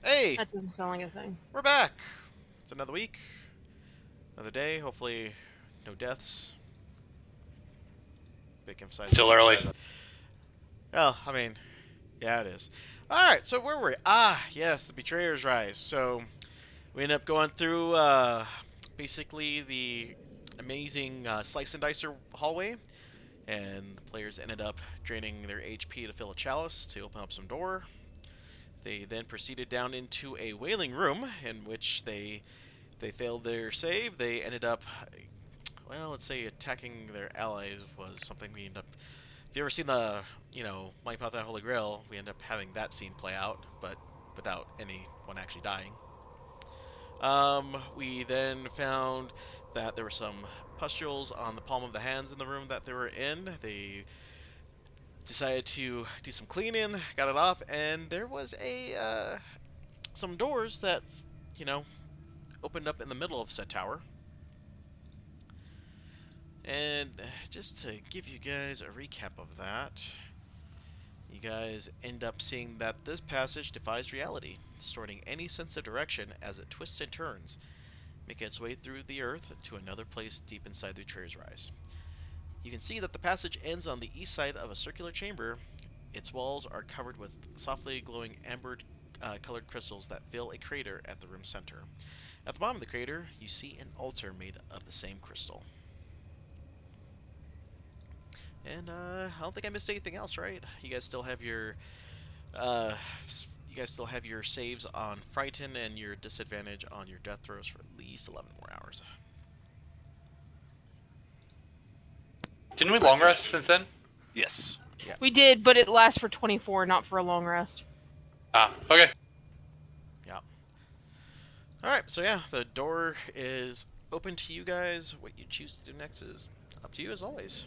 Hey, That doesn't sound like a thing. we're back. It's another week, another day. Hopefully, no deaths. Big emphasize Still big early. Well, I mean, yeah, it is. Alright, so where were we? Ah, yes, the Betrayer's Rise. So, we end up going through, basically the amazing Slice and Dicer hallway, and the players ended up draining their HP to fill a chalice to open up some door. They then proceeded down into a wailing room, in which they failed their save. They ended up, well, let's say attacking their allies was something we end up. If you ever seen the, Monty Python and Holy Grail, we end up having that scene play out, but without anyone actually dying. We then found that there were some pustules on the palm of the hands in the room that they were in. They decided to do some cleaning, got it off, and there was some doors that, you know, opened up in the middle of said tower. And just to give you guys a recap of that, you guys end up seeing that this passage defies reality, distorting any sense of direction as it twists and turns, making its way through the earth to another place deep inside the Betrayer's Rise. You can see that the passage ends on the east side of a circular chamber. Its walls are covered with softly glowing amber colored crystals that fill a crater at the room's center. At the bottom of the crater, you see an altar made of the same crystal. And I don't think I missed anything else, right? You guys still have your uh, saves on Frighten and your disadvantage on your death throws for at least 11 more hours. Didn't we long rest since then? Yes. Yeah. We did, but it lasts for 24, not for a long rest. Ah, okay. Yeah. All right. So yeah, the door is open to you guys. What you choose to do next is up to you, as always.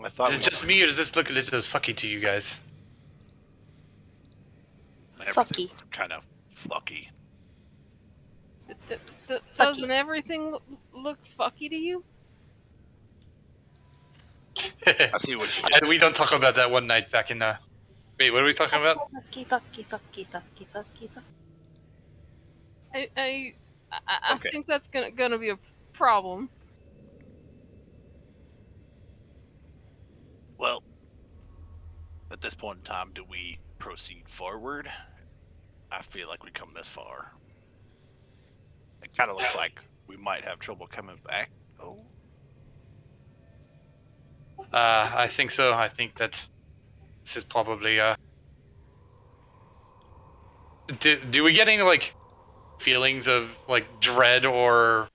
I thought Is it just me, or does this look a little fucky to you guys? everything was kind of flucky. Doesn't everything look fucky to you? I see what you did. We don't talk about that one night back in. Wait, what are we talking about? Fucky. I Okay. think that's gonna be a problem. Well, at this point in time, do we proceed forward? I feel like we come this far. It kind of looks like we might have trouble coming back. Oh, I think so. I think that this is probably. Do we get any like feelings of like dread or,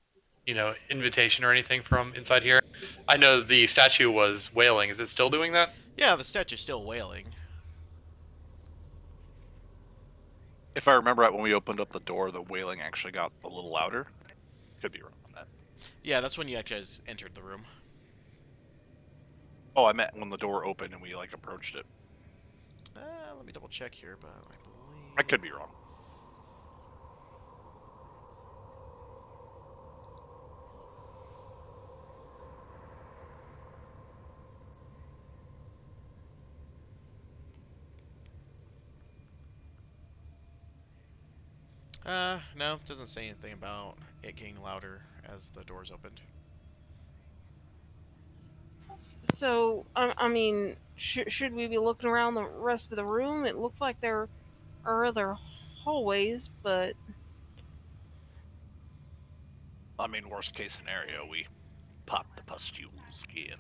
invitation or anything from inside here? I know the statue was wailing. Is it still doing that? Yeah, the statue's still wailing. if I remember right, when we opened up the door, the wailing actually got a little louder. Could be wrong on that. Yeah, that's when you actually entered the room. Oh, I meant when the door opened and we like approached it. Let me double check here, but I believe I could be wrong. No, it doesn't say anything about it getting louder as the doors opened. So, I mean, should we be looking around the rest of the room? It looks like there are other hallways, but I mean, worst case scenario, we pop the pustules again.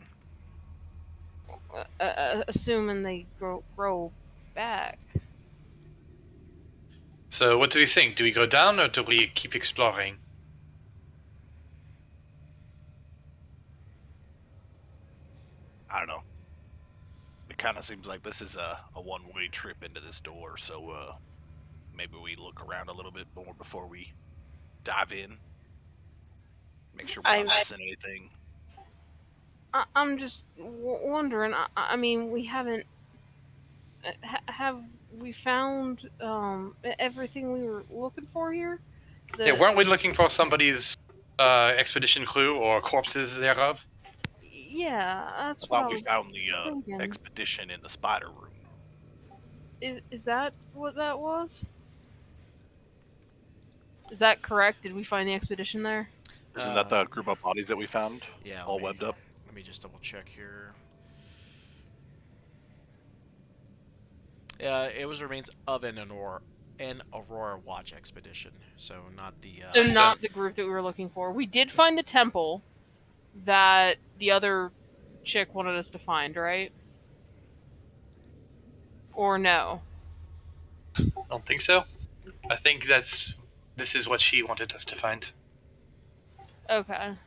assuming they grow back. So what do we think? Do we go down or do we keep exploring? I don't know. It kind of seems like this is a one-way trip into this door, so maybe we look around a little bit more before we dive in. Make sure we're not missing anything. I'm just wondering. I mean, we haven't. Have we found everything we were looking for here? Yeah, weren't we looking for somebody's expedition clue or corpses thereof? Yeah, that's I what thought I we was found the thinking. expedition in the spider room. Is that what that was? Is that correct? Did we find the expedition there? Isn't that the group of bodies that we found? Yeah. All webbed up? Let me just double check here. Yeah, it was remains of an Aurora Watch expedition, so not the. So So- not the group that we were looking for. We did find the temple that the other chick wanted us to find, right? Or no? I don't think so. I think this is what she wanted us to find. Okay.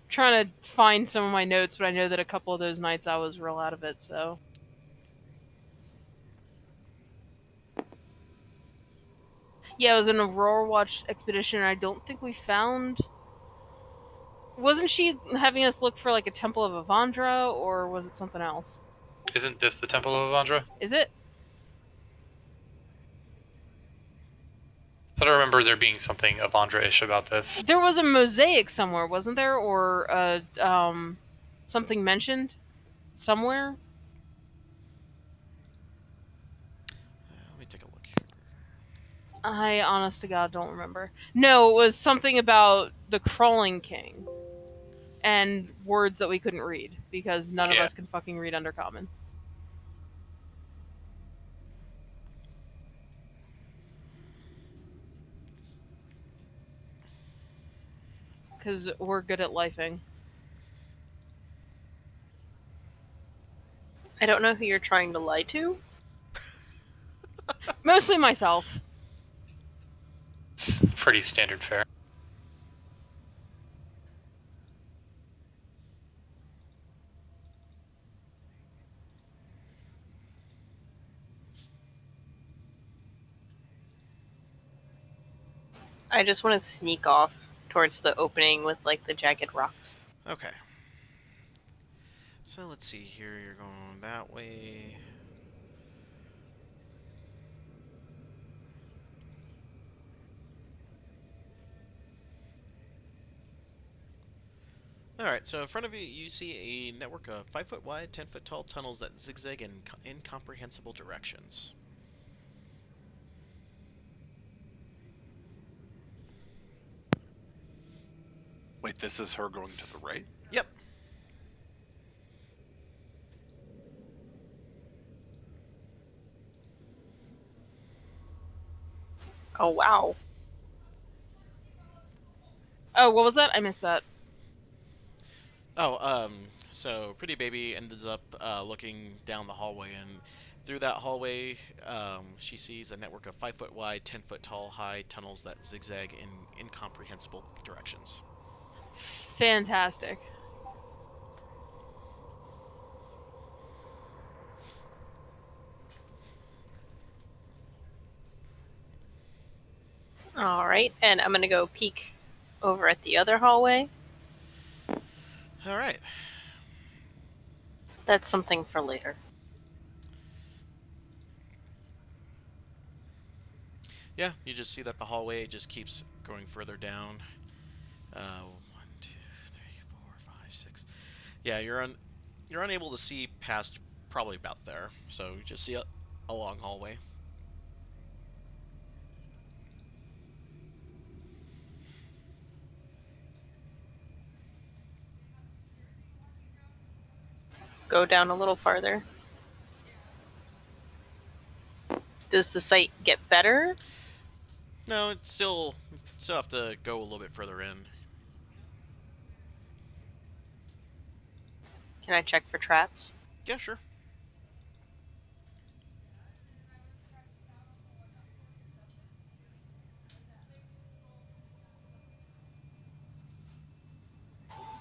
Trying to find some of my notes, but I know that a couple of those nights I was real out of it, so. Yeah, it was an Aurora Watch expedition, and I don't think we found. Wasn't she having us look for like a Temple of Avandra, or was it something else? Isn't this the Temple of Avandra? Is it? I thought I remember there being something Avandra-ish about this. There was a mosaic somewhere, wasn't there, or something mentioned somewhere? Let me take a look here. I, honest to God, don't remember. No, it was something about the Crawling King and words that we couldn't read because none of Yeah. us can fucking read Undercommon. Because we're good at lifing. I don't know who you're trying to lie to. Mostly myself. It's pretty standard fare. I just want to sneak off towards the opening with like the jagged rocks. Okay. So let's see here. You're going that way. Alright, so in front of you, you see a network of 5-foot wide, 10-foot tall tunnels that zigzag in incomprehensible directions. Wait, this is her going to the right? Yep. Oh wow. Oh, what was that? I missed that. Oh, so Pretty Baby ended up looking down the hallway, and through that hallway, she sees a network of 5-foot wide, 10-foot tall, high tunnels that zigzag in incomprehensible directions. Fantastic. All right, and I'm gonna go peek over at the other hallway. Alright. That's something for later. Yeah, you just see that the hallway just keeps going further down. 1, 2, 3, 4, 5, 6. Yeah, you're unable to see past probably about there. So you just see a long hallway. Go down a little farther. Does the sight get better? No, it's still have to go a little bit further in. Can I check for traps? Yeah, sure.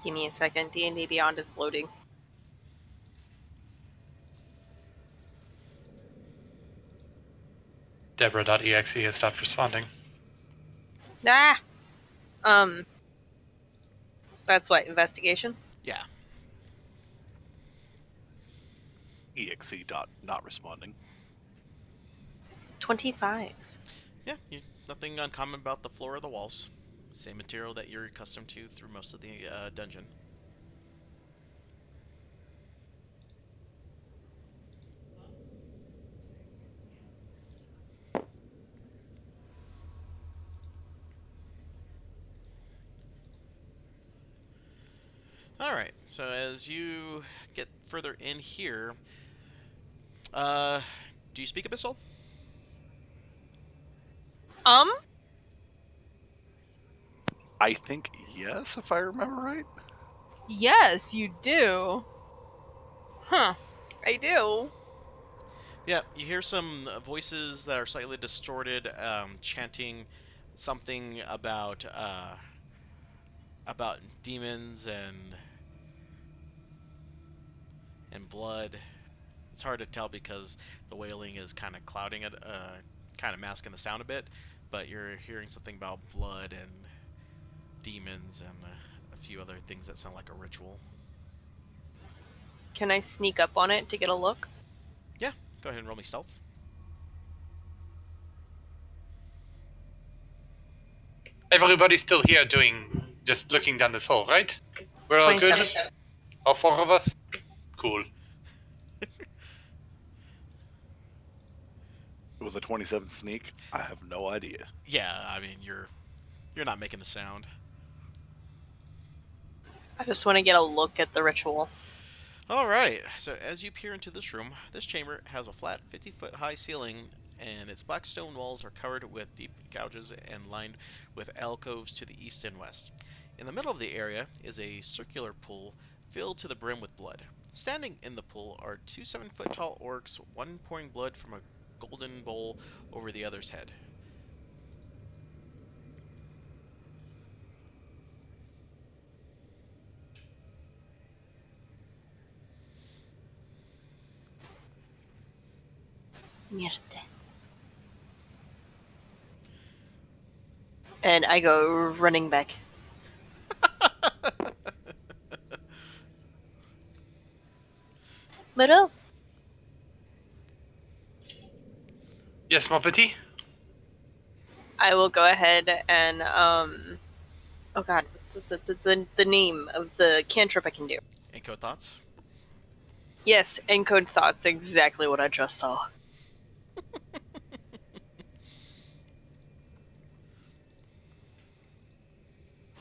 Give me a second. D&D Beyond is loading. Deborah.exe has stopped responding. Ah. That's what, investigation? Yeah. EXE dot not responding. 25. Yeah, nothing uncommon about the floor or the walls. Same material that you're accustomed to through most of the dungeon. All right. So as you get further in here, do you speak Abyssal? I think yes, if I remember right. Yes, you do. Huh. I do. Yeah, you hear some voices that are slightly distorted, chanting something about demons and blood. It's hard to tell because the wailing is kind of clouding it, kind of masking the sound a bit. But you're hearing something about blood and demons and a few other things that sound like a ritual. Can I sneak up on it to get a look? Yeah, go ahead and roll me stealth. Everybody's still here just looking down this hole, right? We're all good? 27. All four of us? Cool. With a 27 sneak, I have no idea. Yeah, I mean you're not making a sound. I just want to get a look at the ritual. Alright, so as you peer into this room, this chamber has a flat 50-foot high ceiling, and its black stone walls are covered with deep gouges and lined with alcoves to the east and west. In the middle of the area is a circular pool filled to the brim with blood. Standing in the pool are two 7-foot tall orcs, one pouring blood from a golden bowl over the other's head. Mierte. And I go running back. Maro, Yes, mon petit? I will go ahead and oh god, what's the name of the cantrip I can do? Encode thoughts? Yes, encode thoughts, exactly what I just saw.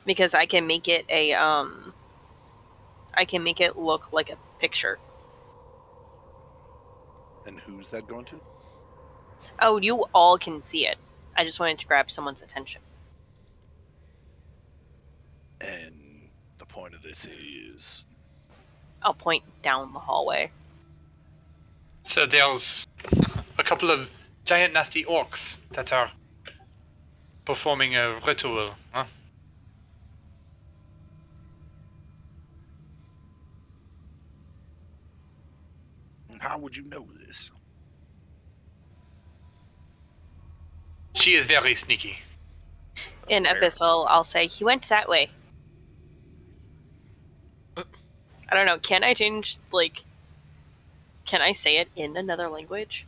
Because I can make it I can make it look like a picture. And who's that going to? Oh, you all can see it. I just wanted to grab someone's attention. And the point of this is I'll point down the hallway. So there's a couple of giant nasty orcs that are performing a ritual, huh? how would you know this? She is very sneaky. In Fair. Abyssal, I'll say, he went that way. I don't know, can I change, can I say it in another language?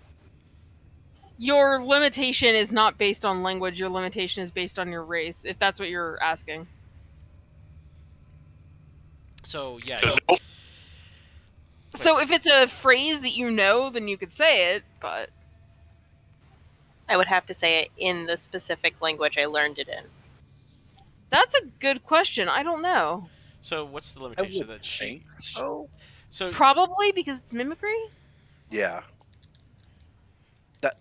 Your limitation is not based on language, your limitation is based on your race, if that's what you're asking. So yeah, So nope. So if it's a phrase that you know, then you could say it, but I would have to say it in the specific language I learned it in. that's a good question. I don't know. so what's the I limitation would that she? think so. So Probably because it's mimicry? Yeah.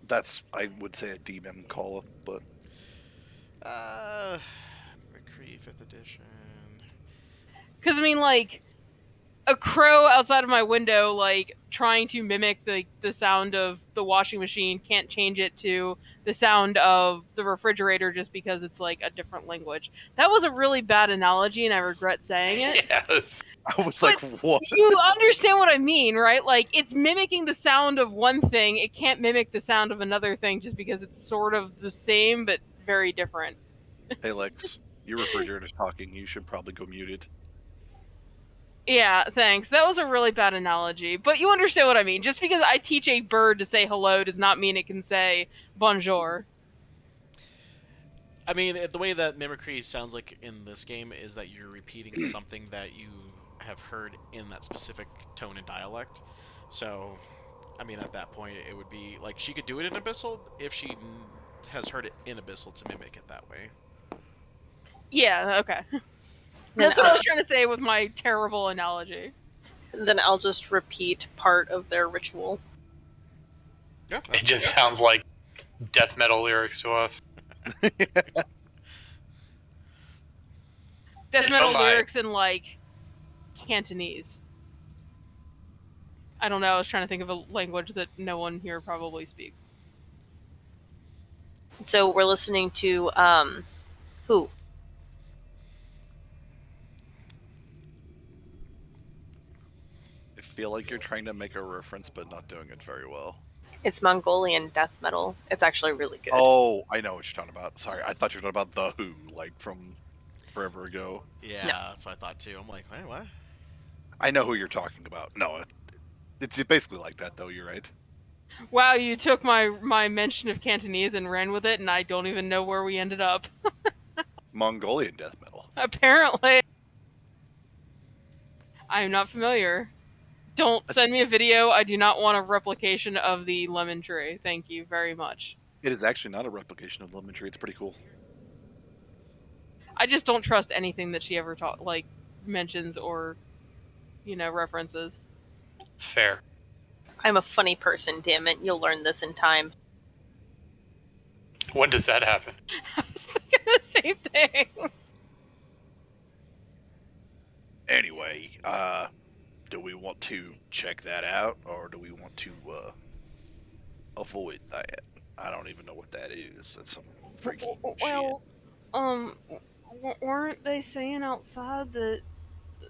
That's I would say a demon call, but McCree 5th edition. Because, I mean, like, a crow outside of my window, like, trying to mimic the sound of the washing machine can't change it to the sound of the refrigerator just because it's, like, a different language. That was a really bad analogy, and I regret saying it. Yes. I was like, what? You understand what I mean, right? Like, it's mimicking the sound of one thing. It can't mimic the sound of another thing just because it's sort of the same, but very different. Hey Lex, your refrigerator's talking. You should probably go muted. Yeah, thanks. That was a really bad analogy, but you understand what I mean. Just because I teach a bird to say hello does not mean it can say bonjour. I mean, the way that mimicry sounds like in this game is that you're repeating something that you have heard in that specific tone and dialect. So, I mean, at that point, it would be like she could do it in Abyssal if she has heard it in Abyssal to mimic it that way. Yeah, okay. Then That's what I was trying to say with my terrible analogy. then I'll just repeat part of their ritual. Yeah, It just sounds like death metal lyrics to us. Death metal Oh my. lyrics in like Cantonese. I don't know. I was trying to think of a language that no one here probably speaks. So we're listening to who? I feel like you're trying to make a reference, but not doing it very well. It's Mongolian death metal. It's actually really good. Oh, I know what you're talking about. Sorry, I thought you were talking about The Who, like from forever ago. Yeah, No. that's what I thought too. I'm like, wait, what? I know who you're talking about. No, it's basically like that, though. You're right. Wow, you took my mention of Cantonese and ran with it, and I don't even know where we ended up. Mongolian death metal. Apparently. I'm not familiar. Don't send me a video. I do not want a replication of the lemon tree. Thank you very much. It is actually not a replication of Lemon Tree. It's pretty cool. I just don't trust anything that she ever mentions or, references. It's fair. I'm a funny person, damn it. You'll learn this in time. When does that happen? I was thinking the same thing. Anyway, do we want to check that out, or do we want to avoid that? I don't even know what that is. That's some freaking Well, weren't they saying outside that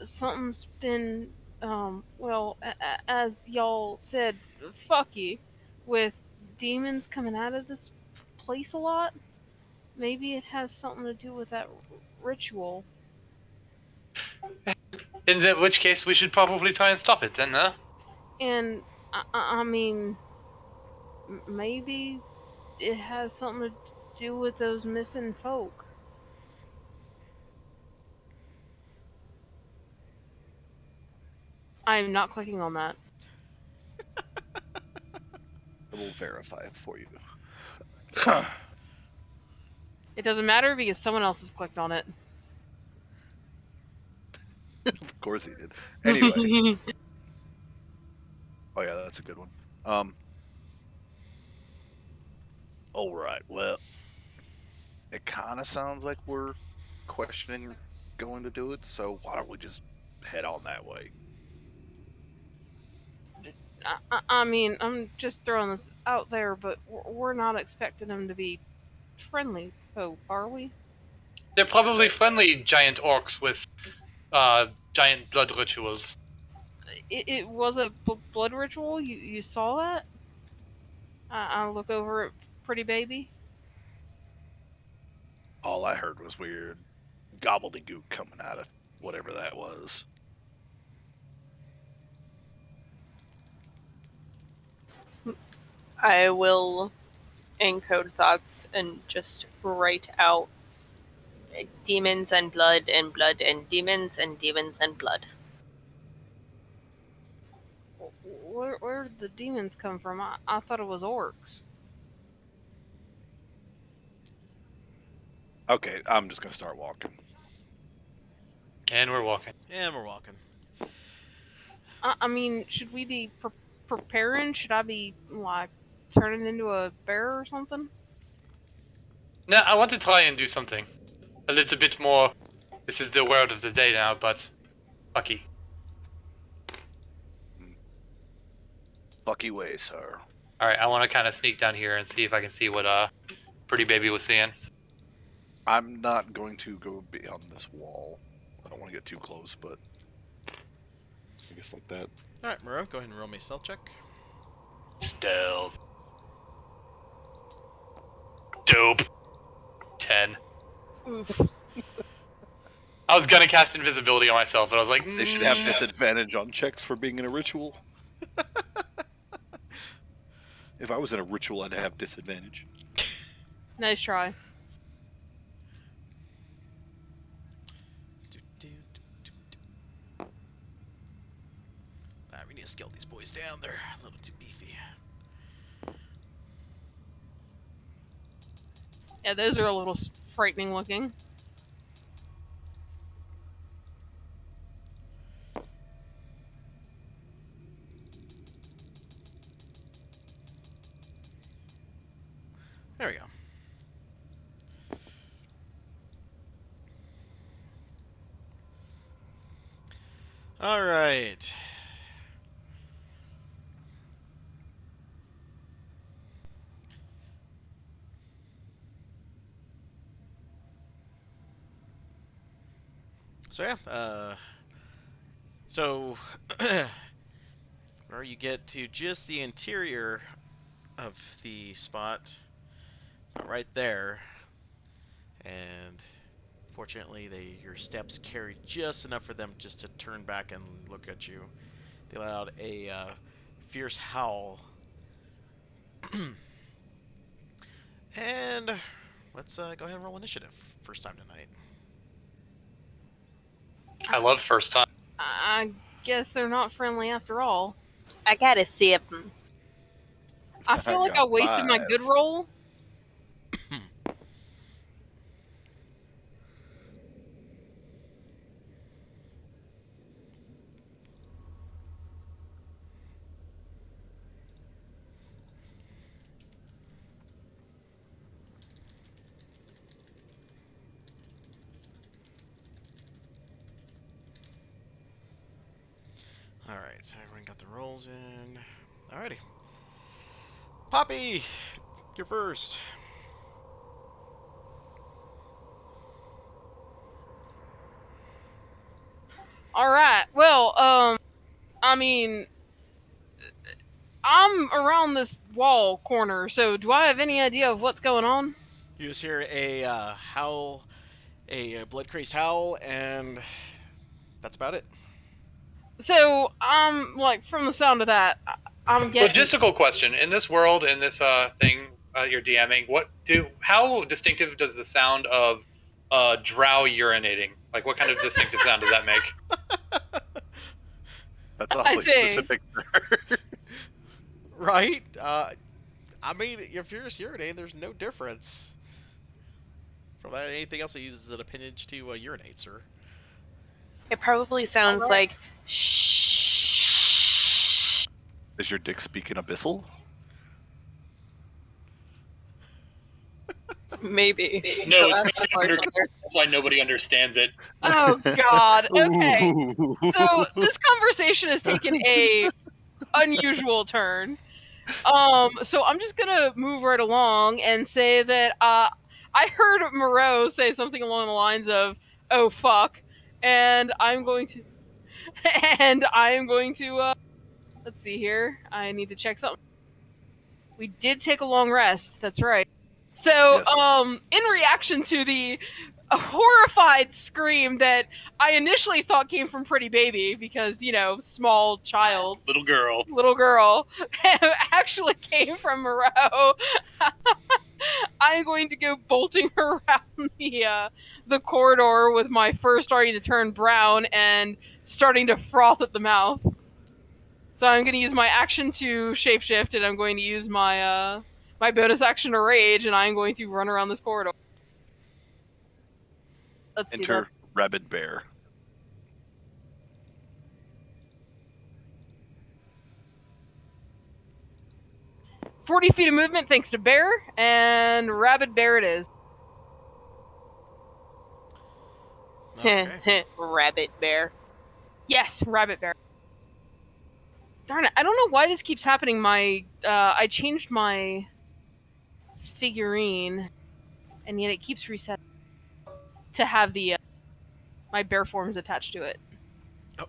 something's been, as y'all said, fucky, with demons coming out of this place a lot? Maybe it has something to do with that ritual. In which case, we should probably try and stop it then, huh? And, I mean, maybe it has something to do with those missing folk. I'm not clicking on that. I will verify it for you. It doesn't matter because someone else has clicked on it. Of course he did. Anyway. Oh yeah, that's a good one. All right. Well, it kind of sounds like we're questioning going to do it. So why don't we just head on that way? I mean, I'm just throwing this out there, but we're not expecting them to be friendly folk, are we? They're probably friendly giant orcs with giant blood rituals. It was a blood ritual? You saw that? I look over at Pretty Baby. All I heard was weird gobbledygook coming out of whatever that was. I will encode thoughts and just write out demons and blood and blood and demons and demons and blood. Where did the demons come from? I thought it was orcs. Okay, I'm just gonna start walking. And we're walking. And we're walking. I mean, should we be preparing? Should I be, like, turning into a bear or something? No, I want to try and do something. A little bit more. This is the word of the day now, but fucky. Lucky way, sir. Alright, I want to kind of sneak down here and see if I can see what Pretty Baby was seeing. I'm not going to go beyond this wall. I don't want to get too close, but I guess like that. Alright, Muro, go ahead and roll me a stealth check. Stealth. Dope. 10. Oof. I was gonna cast invisibility on myself, but I was like, They should have disadvantage on checks for being in a ritual. If I was in a ritual, I'd have disadvantage. Nice try. Alright, we need to scale these boys down. They're a little too beefy. Yeah, those are a little frightening looking. There we go. All right. So yeah, so or you get to just the interior of the spot, right there, and fortunately, your steps carry just enough for them just to turn back and look at you. They let out a fierce howl, and let's go ahead and roll initiative. First time tonight. I love first time. I guess they're not friendly after all. I got a 7. I feel like I got wasted my 5. good roll. Alright, so everyone got the rolls in. Alrighty. Poppy! You're first. All right. Well, I mean, I'm around this wall corner, so do I have any idea of what's going on? You just hear a howl, a blood-crazed howl, and that's about it. So I'm like, from the sound of that, I'm getting. Logistical question: in this world, in this thing you're DMing, how distinctive does the sound of drow urinating? Like, what kind of distinctive sound does that make? That's awfully see. specific. Right? I mean, if you're just urinating, there's no difference from anything else that uses an appendage to urinate, sir. It probably sounds like shh. Is your dick speaking abyssal? Maybe. No, That's it's the part under- where- That's why nobody understands it. Oh God. Okay. Ooh. So this conversation has taken a unusual turn. So I'm just gonna move right along and say that I heard Moreau say something along the lines of "Oh fuck," and I'm going to, let's see here. I need to check something. We did take a long rest. That's right. So, Yes. in reaction to the horrified scream that I initially thought came from Pretty Baby, because, you know, small child, Little girl. little girl, actually came from Moreau, I'm going to go bolting around the corridor with my fur starting to turn brown and starting to froth at the mouth. So I'm going to use my action to shapeshift, and I'm going to use my my bonus action to rage, and I'm going to run around this corridor. Let's see. Enter That's rabid bear. – 40 feet of movement thanks to bear, and rabid bear it is. Okay. Rabbit bear. Yes, rabbit bear. Darn it! I don't know why this keeps happening. I changed my figurine, and yet it keeps resetting to have the my bear forms attached to it. Oh.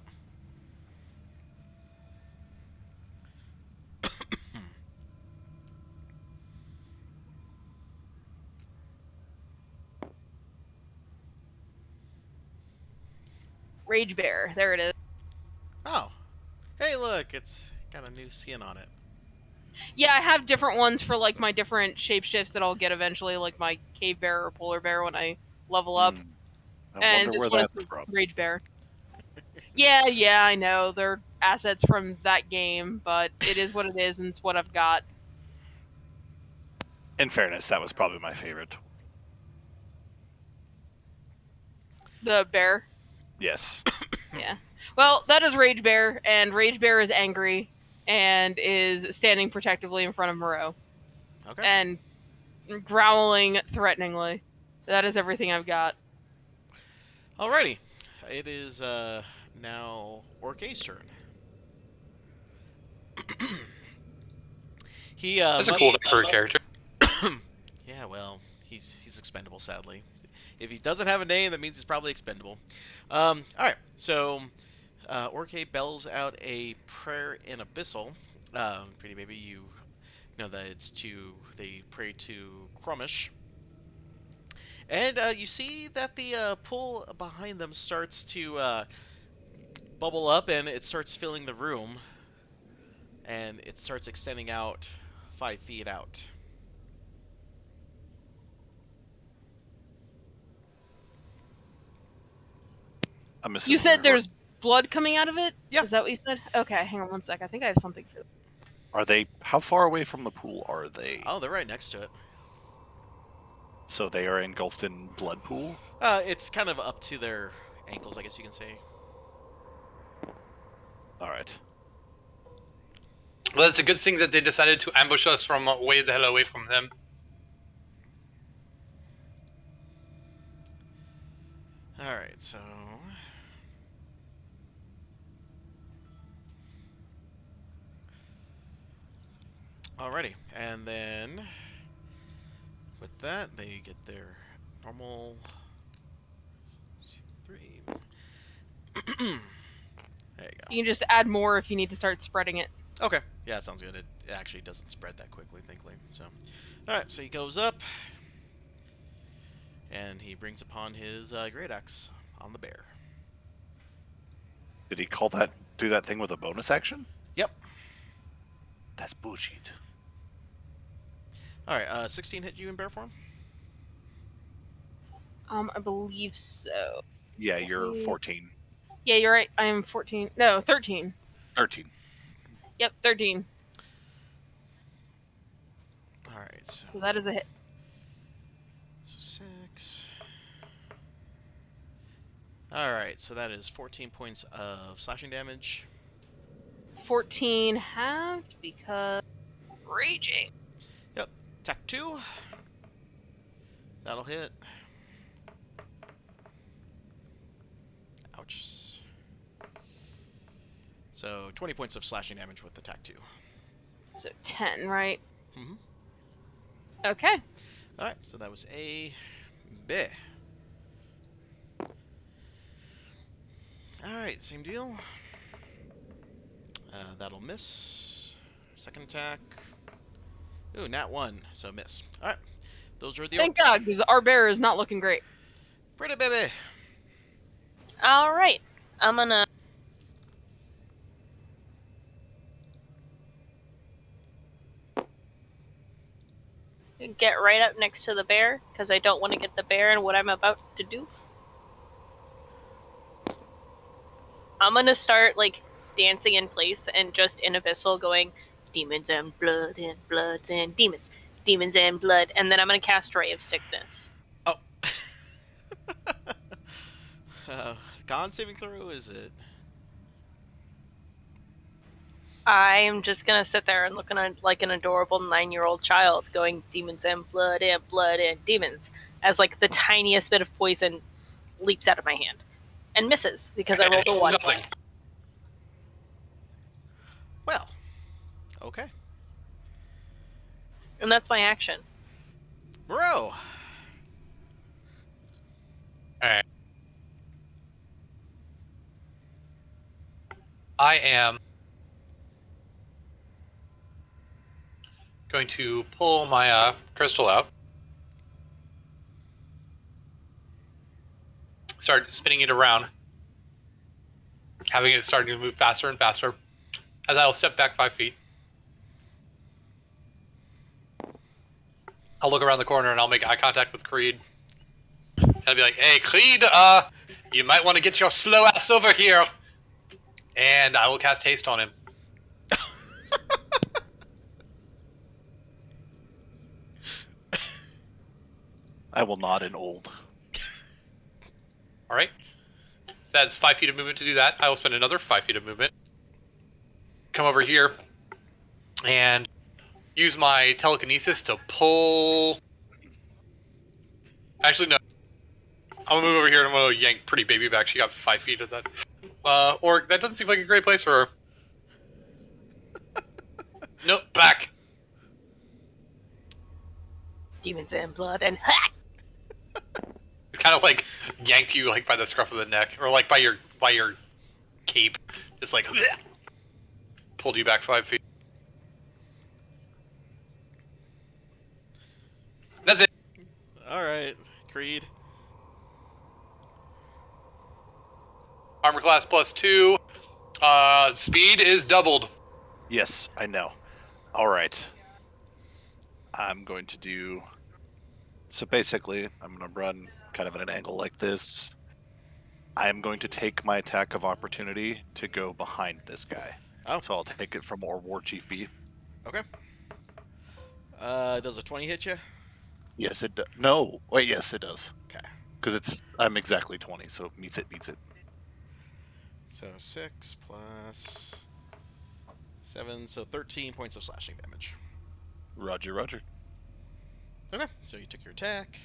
Rage bear. There it is. Oh. Hey, look, it's got a new skin on it. Yeah, I have different ones for like my different shapeshifts that I'll get eventually, like my cave bear or polar bear when I level up. I And wonder this where one is that's from. Rage bear. Yeah, I know. They're assets from that game, but it is what it is, and it's what I've got. In fairness, that was probably my favorite. The bear. Yes. Yeah. Well, that is Rage Bear, and Rage Bear is angry and is standing protectively in front of Moreau. Okay. And growling threateningly. That is everything I've got. Alrighty. It is now Orc's turn. He That's a cool name for a character. Yeah, well, he's expendable, sadly. If he doesn't have a name, that means he's probably expendable. Alright, so Orc bells out a prayer in Abyssal. Pretty baby, you know that they pray to Crumish. And you see that the pool behind them starts to bubble up, and it starts filling the room. And it starts extending out 5 feet out. I'm assuming You said we're- there's blood coming out of it? Yeah. Is that what you said? Okay, hang on one sec. I think I have something for that. Are they? How far away from the pool are they? Oh, they're right next to it. So they are engulfed in blood pool. It's kind of up to their ankles, I guess you can say. All right. Well, it's a good thing that they decided to ambush us from way the hell away from them. Alright, so... Alrighty, and then... With that, they get their normal... 2, 3... There you go. You can just add more if you need to start spreading it. Okay, yeah, that sounds good. It actually doesn't spread that quickly, thankfully. So, alright, so he goes up, and he brings upon his great axe on the bear. Did he do that thing with a bonus action? Yep. That's bullshit. Alright, 16 hit you in bear form? I believe so. Yeah, you're 14. Yeah, you're right. I am 14. No, 13. 13. Yep, 13. Alright, so So that is a hit. 6. Alright, so that is 14 points of slashing damage. 14 halved because raging. Attack 2. That'll hit. Ouch. So 20 points of slashing damage with attack 2. So 10, right? Mm-hmm. Okay. Alright, so that was a B. Alright, same deal. That'll miss. Second attack. Ooh, nat 1, so miss. Alright, those are the Thank God, because our bear is not looking great. Pretty baby. All right. I'm gonna. Get right up next to the bear because I don't want to get the bear in what I'm about to do. I'm gonna start like dancing in place and just in Abyssal going demons and bloods and demons, demons and blood, and then I'm gonna cast Ray of Sickness. Oh. Con saving throw, is it? I'm just gonna sit there and look like an adorable 9-year-old child going demons and blood and demons as like the tiniest bit of poison leaps out of my hand and misses because I rolled a 1. Nothing. Well. Okay. And that's my action. Bro. Alright. I am going to pull my crystal out. Start spinning it around. Having it starting to move faster and faster. As I'll step back 5 feet. I'll look around the corner and I'll make eye contact with Creed. And I'll be like, hey, Creed, you might want to get your slow ass over here. And I will cast haste on him. I will nod in old. Alright. So that's 5 feet of movement to do that. I will spend another 5 feet of movement. Come over here and use my telekinesis to pull Actually, no. I'm gonna move over here and I'm gonna yank Pretty Baby back. She got 5 feet of that. Or that doesn't seem like a great place for her. Nope, back. Demons and blood and It kind of like yanked you like by the scruff of the neck, or like by your cape, just like pulled you back 5 feet. That's it. All right, Creed. Armor class +2. Speed is doubled. Yes, I know. All right. I'm going to do. So basically, I'm going to run kind of at an angle like this. I am going to take my attack of opportunity to go behind this guy. Oh. So I'll take it from our War Chief B. Okay. Does a 20 hit you? Yes, it does. No, wait, yes, it does. Okay. Because I'm exactly 20, so meets it, beats it. So 6 plus 7, so 13 points of slashing damage. Roger, Roger. Okay, so you took your attack.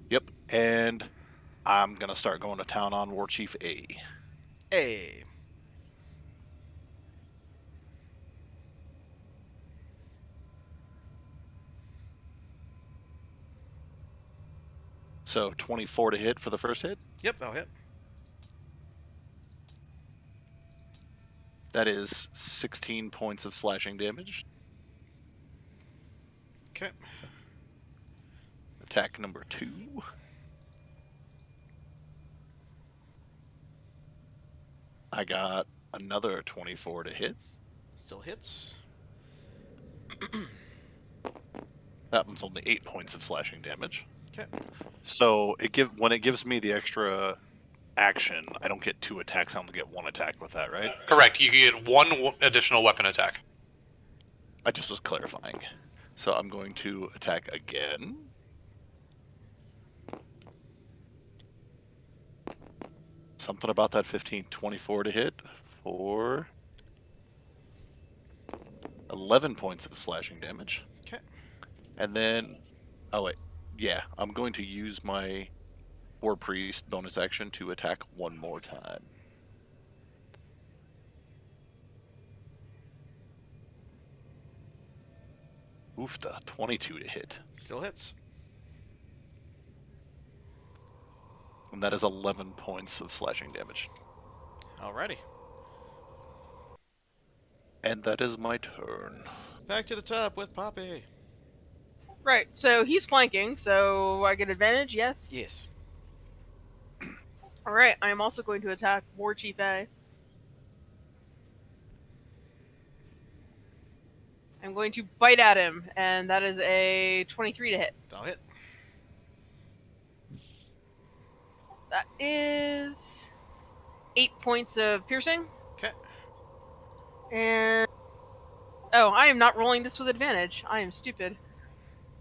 Yep, and I'm going to start going to town on War Chief A. Hey. So 24 to hit for the first hit. Yep, that'll hit. That is 16 points of slashing damage. Okay. Attack number 2. I got another 24 to hit. Still hits. That one's only 8 points of slashing damage. Okay. So when it gives me the extra action, I don't get 2 attacks. I only get 1 attack with that, right? Correct. You can get 1 additional weapon attack. I just was clarifying. So I'm going to attack again. Something about that 24 to hit for 11 points of slashing damage. Okay. And then, oh wait, yeah, I'm going to use my War Priest bonus action to attack one more time. Oofta, 22 to hit. Still hits. And that is 11 points of slashing damage. Alrighty. And that is my turn. Back to the top with Poppy. Right, so he's flanking, so I get advantage, yes? Yes. Alright, I am also going to attack War Chief A. I'm going to bite at him, and that is a 23 to hit. That'll hit. That is 8 points of piercing. Okay. And oh, I am not rolling this with advantage. I am stupid,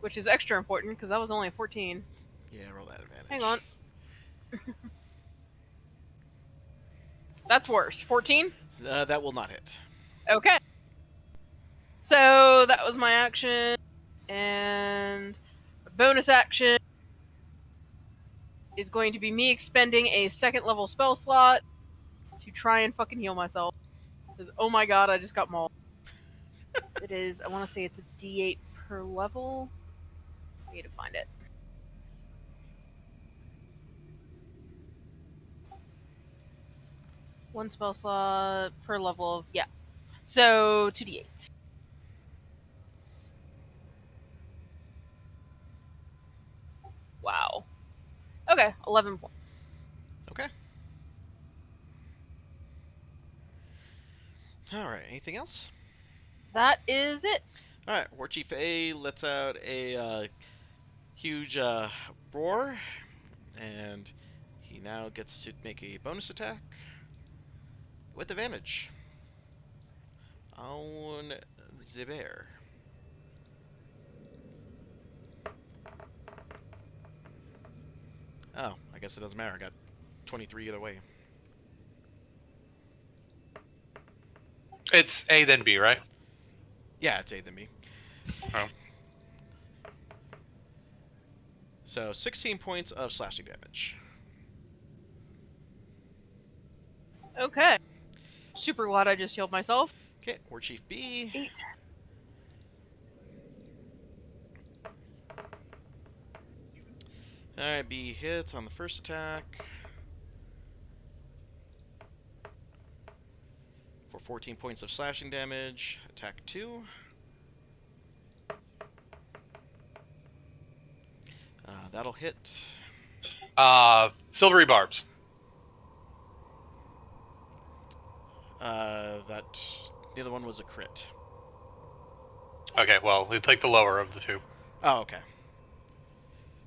which is extra important because that was only a 14. Yeah, roll that advantage. Hang on. That's worse. 14? That will not hit. Okay. So that was my action, and a bonus action is going to be me expending a 2nd level spell slot to try and fucking heal myself. Because, oh my god, I just got mauled. It is, I want to say it's a D8 per level. I need to find it. One spell slot per level of, yeah. So, 2d8. Wow. Okay, 11 points. Okay. Alright, anything else? That is it. Alright, War Chief A lets out a huge roar, and he now gets to make a bonus attack with advantage on the bear. Oh, I guess it doesn't matter. I got 23 either way. It's A then B, right? Yeah, it's A than me. Oh. So 16 points of slashing damage. Okay. Super glad I just healed myself. Okay, War Chief B. 8. Alright, B hits on the first attack. For 14 points of slashing damage. Attack 2. That'll hit. Silvery barbs. That the other one was a crit. Okay, well, we take the lower of the two. Oh, okay.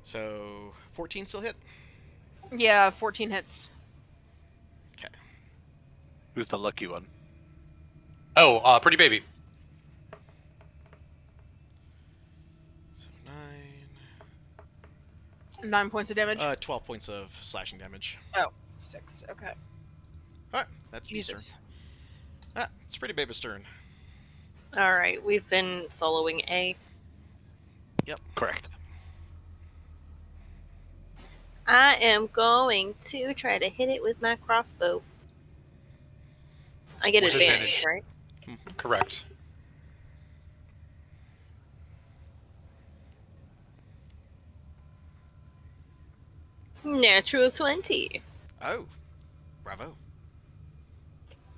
So 14 still hit. Yeah, 14 hits. Okay. Who's the lucky one? Oh, Pretty Baby. So 9 points of damage. 12 points of slashing damage. 6. Okay. All right, that's B's turn. Jesus. It's Pretty Baby's turn. All right, we've been soloing A. Correct. I am going to try to hit it with my crossbow. I get With advantage, advantage. right? Correct. Natural 20. Oh, bravo.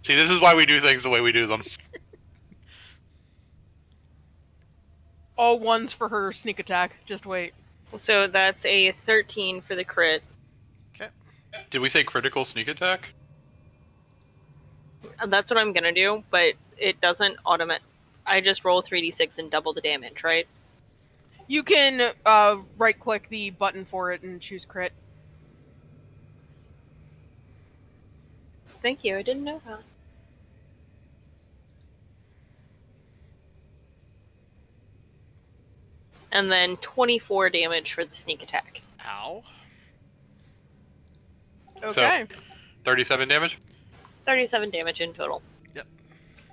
See, this is why we do things the way we do them. All ones for her sneak attack. Just wait. So that's a 13 for the crit. Okay. Did we say critical sneak attack? That's what I'm gonna do, but it doesn't automate. I just roll 3d6 and double the damage, right? You can right click the button for it and choose crit. Thank you, I didn't know that. And then 24 damage for the sneak attack. Ow. So- Okay. 37 damage? 37 damage in total.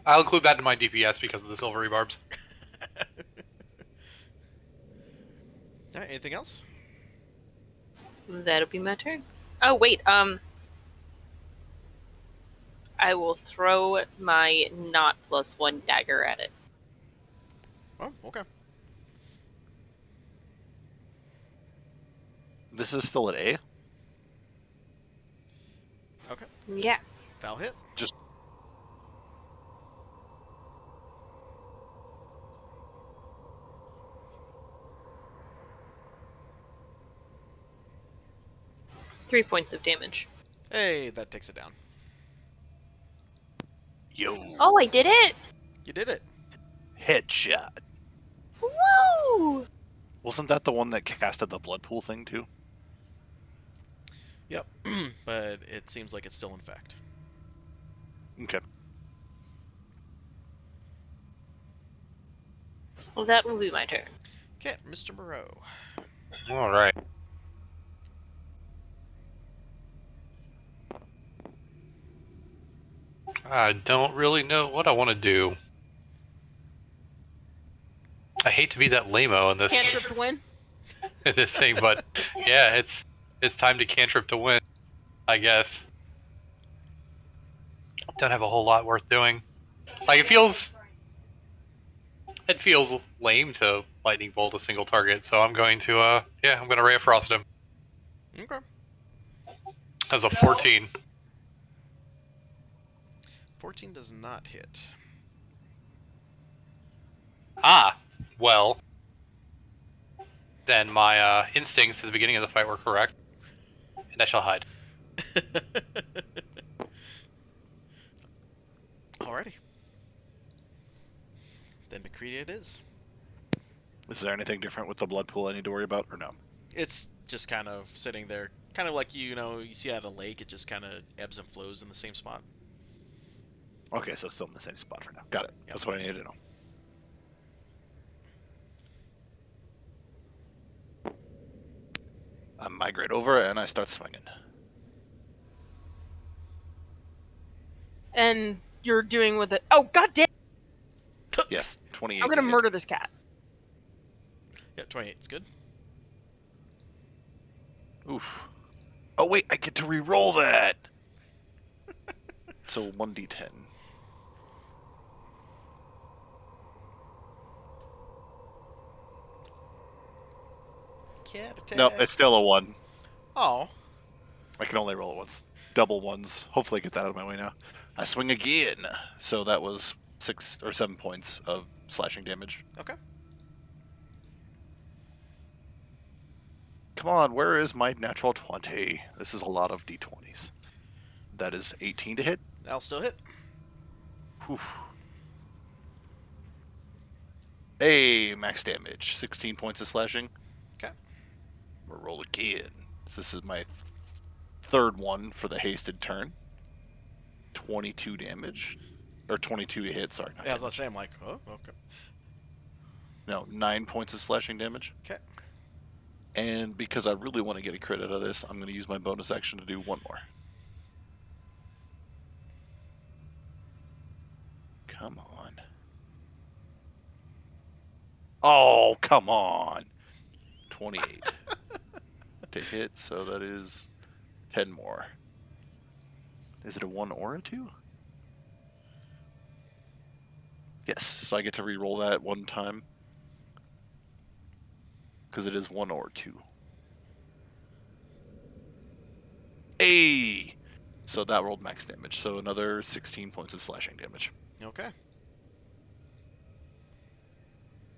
I'll include that in my DPS because of the silvery barbs. All right, anything else? That'll be my turn. Oh, wait, I will throw my not +1 dagger at it. Oh, okay. This is still at A? Okay. Yes. Foul hit. Just 3 points of damage. Hey, that takes it down. yo. Oh, I did it! You did it. Headshot. Woo! Wasn't that the one that casted the blood pool thing too? Yep. But it seems like it's still in fact. Okay. Well, that will be my turn. Okay, Mr. Moreau. All right. I don't really know what I want to do. I hate to be that lame-o in this Cantrip to win. in this thing, but yeah, it's time to cantrip to win, I guess. Don't have a whole lot worth doing. Like it feels lame to lightning bolt a single target, so I'm going to I'm going to Ray of Frost him. Okay. That was a 14. 14 does not hit. Ah, well, then my instincts at the beginning of the fight were correct, and I shall hide. Alrighty. Then McCready it is. Is there anything different with the blood pool I need to worry about, or no? It's just kind of sitting there, kind of like you see at a lake. It just kind of ebbs and flows in the same spot. Okay, so it's still in the same spot for now. Got it. Yep. That's what I needed to know. I migrate over and I start swinging. And you're doing with it. Oh, goddamn! Yes, 28. I'm gonna to hit. murder this cat. Yeah, 28 is good. Oof. Oh wait, I get to re-roll that. So 1d10. Oh. Cat attack. No, it's still a 1. Oh. I can only roll it once. Double ones. Hopefully I get that out of my way now. I swing again. So that was 6 or 7 points of slashing damage. Okay. Come on, where is my natural 20? This is a lot of d20s. That is 18 to hit. That'll still hit. Whew. Hey, max damage. 16 points of slashing. Okay. We'll roll again. So this is my third one for the hasted turn. 22 damage. Or 22 to hit, sorry. Yeah, I was gonna say, I'm like, oh, okay. No, 9 points of slashing damage. Okay. And because I really want to get a crit out of this, I'm going to use my bonus action to do one more. Come on. Oh, come on. 28 to hit, so that is 10 more. Is it a 1 or a 2? Yes, so I get to re-roll that one time. Because it is 1 or 2. Hey! So that rolled max damage, so another 16 points of slashing damage. Okay.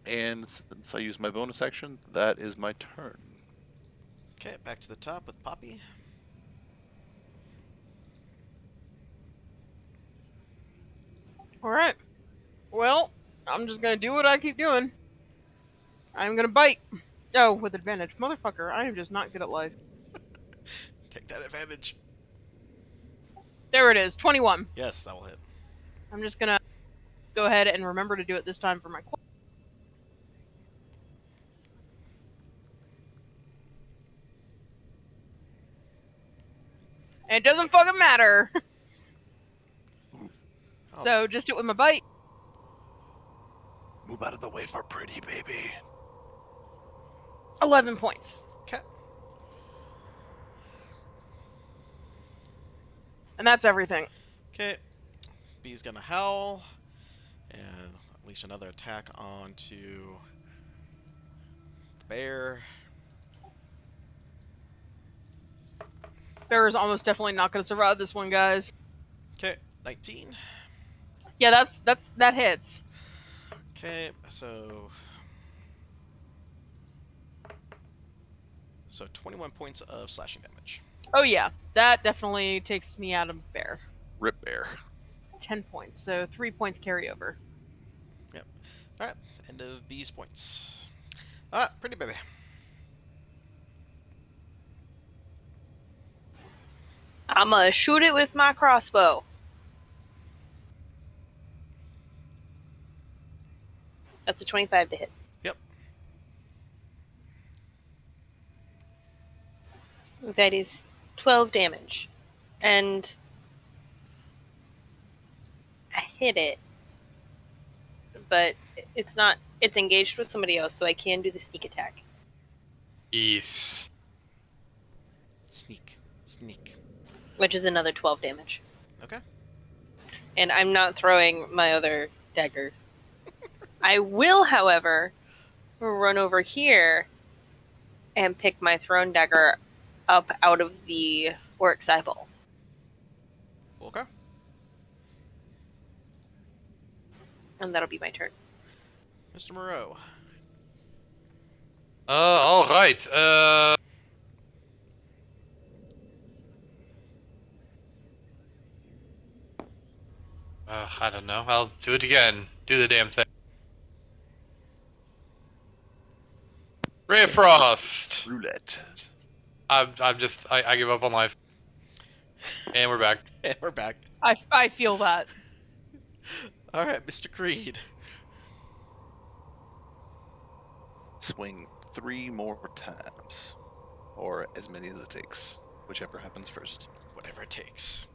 And since I used my bonus action, that is my turn. Okay, back to the top with Poppy. All right. Well, I'm just gonna do what I keep doing. I'm gonna bite. Oh, with advantage, motherfucker! I am just not good at life. Take that advantage. There it is, 21. Yes, that will hit. I'm just gonna go ahead and remember to do it this time for my claw. And it doesn't fucking matter. Oh. So just do it with my bite. Move out of the way for pretty baby. 11 points. Okay. And that's everything. Okay. B's gonna howl. And unleash another attack onto the bear. Bear is almost definitely not going to survive this one, guys. Okay, 19. Yeah, that hits. Okay, so 21 points of slashing damage. Oh yeah, that definitely takes me out of bear. Rip bear. 10 points, so 3 points carry over. Alright, end of B's points. Alright, pretty baby. I'm gonna shoot it with my crossbow. That's a 25 to hit. Yep. That is 12 damage. And I hit it. But it's not, it's engaged with somebody else, so I can do the sneak attack. Yes. Sneak. Sneak. Which is another 12 damage. Okay. And I'm not throwing my other dagger. I will, however, run over here and pick my thrown dagger up out of the orc's eyeball. Okay. And that'll be my turn. Mr. Moreau. All right. I don't know. I'll do it again. Do the damn thing. Ray of Frost. Roulette. I'm just. I give up on life. And we're back. Yeah, we're back. I feel that. Alright, Mr. Creed. Swing 3 more times. Or as many as it takes. Whichever happens first. Whatever it takes.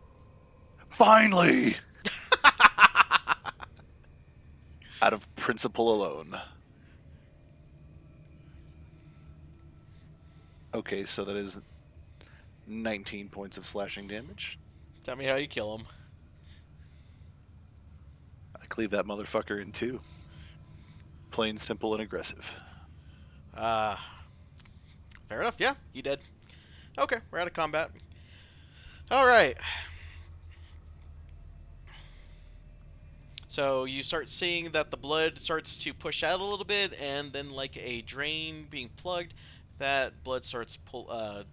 Finally! Out of principle alone. Okay, so that is 19 points of slashing damage. Tell me how you kill him. I cleave that motherfucker in two. Plain, simple, and aggressive. Fair enough. Yeah, you did. Okay, we're out of combat. All right. So you start seeing that the blood starts to push out a little bit, and then like a drain being plugged, that blood starts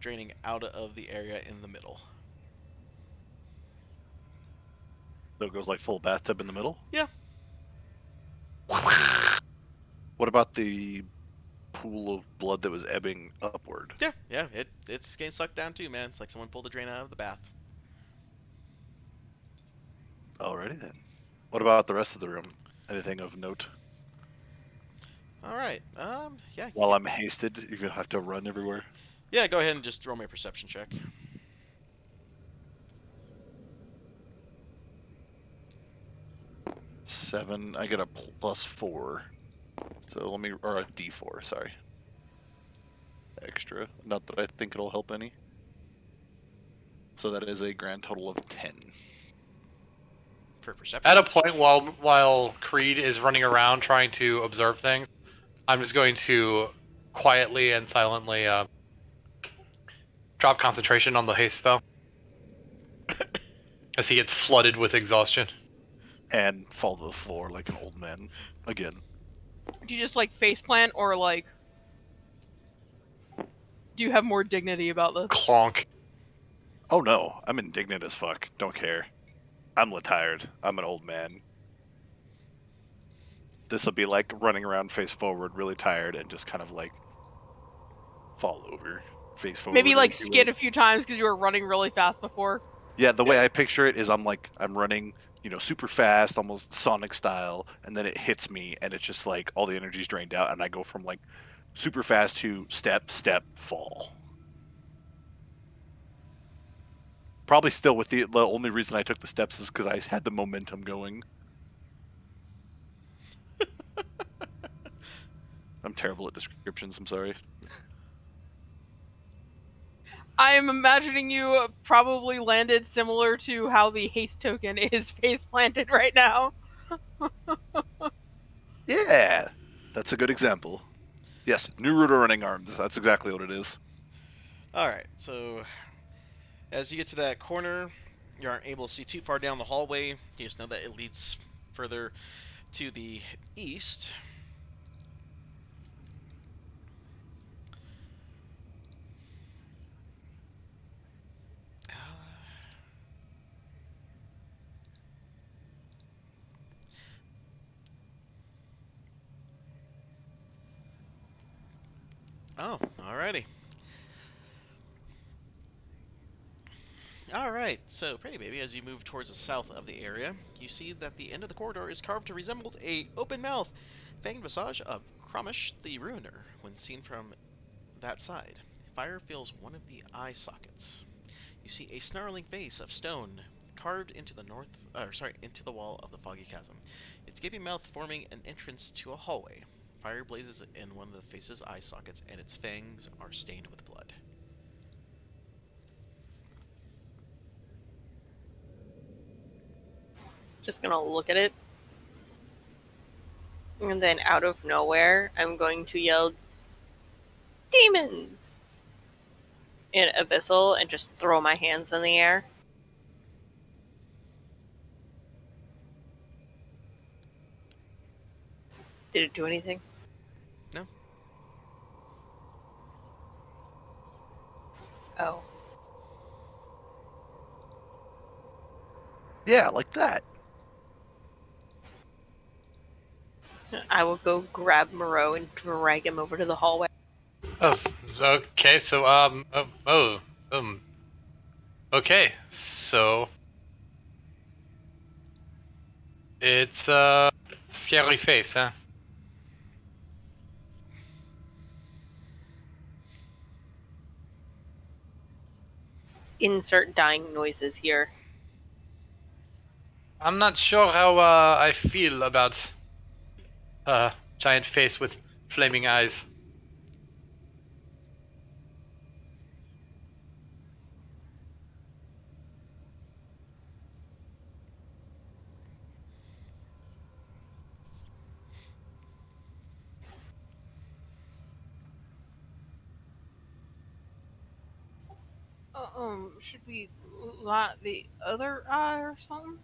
draining out of the area in the middle. So it goes like full bathtub in the middle? Yeah. What about the pool of blood that was ebbing upward? Yeah, it's getting sucked down too, man. It's like someone pulled the drain out of the bath. Alrighty then. What about the rest of the room? Anything of note? All right. Yeah. While I'm hasted, you have to run everywhere. Yeah, go ahead and just roll me a perception check. 7. I get a +4. So let me, or a D4, sorry. Extra. Not that I think it'll help any. So that is a grand total of 10. For perception. At a point while Creed is running around trying to observe things, I'm just going to quietly and silently drop concentration on the haste spell as he gets flooded with exhaustion. And fall to the floor like an old man. Again. Do you just like faceplant, or like do you have more dignity about this? Clonk. Oh no, I'm indignant as fuck. Don't care. I'm tired. I'm an old man. This will be like running around face forward, really tired, and just kind of like fall over face forward. Maybe like into skid it. a few times because you were running really fast before. Yeah, the way I picture it is I'm running, super fast, almost Sonic style, and then it hits me, and it's just like all the energy's drained out, and I go from like super fast to step, fall. Probably still with the only reason I took the steps is because I had the momentum going. I'm terrible at descriptions, I'm sorry. I'm imagining you probably landed similar to how the haste token is face planted right now. Yeah, that's a good example. Yes, Naruto running arms, that's exactly what it is. All right. So as you get to that corner, you aren't able to see too far down the hallway. You just know that it leads further to the east. Oh, alrighty. Alright, so Pretty Baby, as you move towards the south of the area, you see that the end of the corridor is carved to resemble a open mouth, fanged visage of Kromish the Ruiner. When seen from that side, fire fills one of the eye sockets. You see a snarling face of stone carved into the into the wall of the foggy chasm. Its gaping mouth forming an entrance to a hallway. Fire blazes in one of the face's eye sockets, and its fangs are stained with blood. Just gonna look at it. And then out of nowhere, I'm going to yell, "Demons!" in Abyssal and just throw my hands in the air. Did it do anything? No. Oh. Yeah, like that. I will go grab Moreau and drag him over to the hallway. Okay, so okay, so it's a scary face, huh? Insert dying noises here. I'm not sure how I feel about giant face with flaming eyes. Should we light the other eye or something?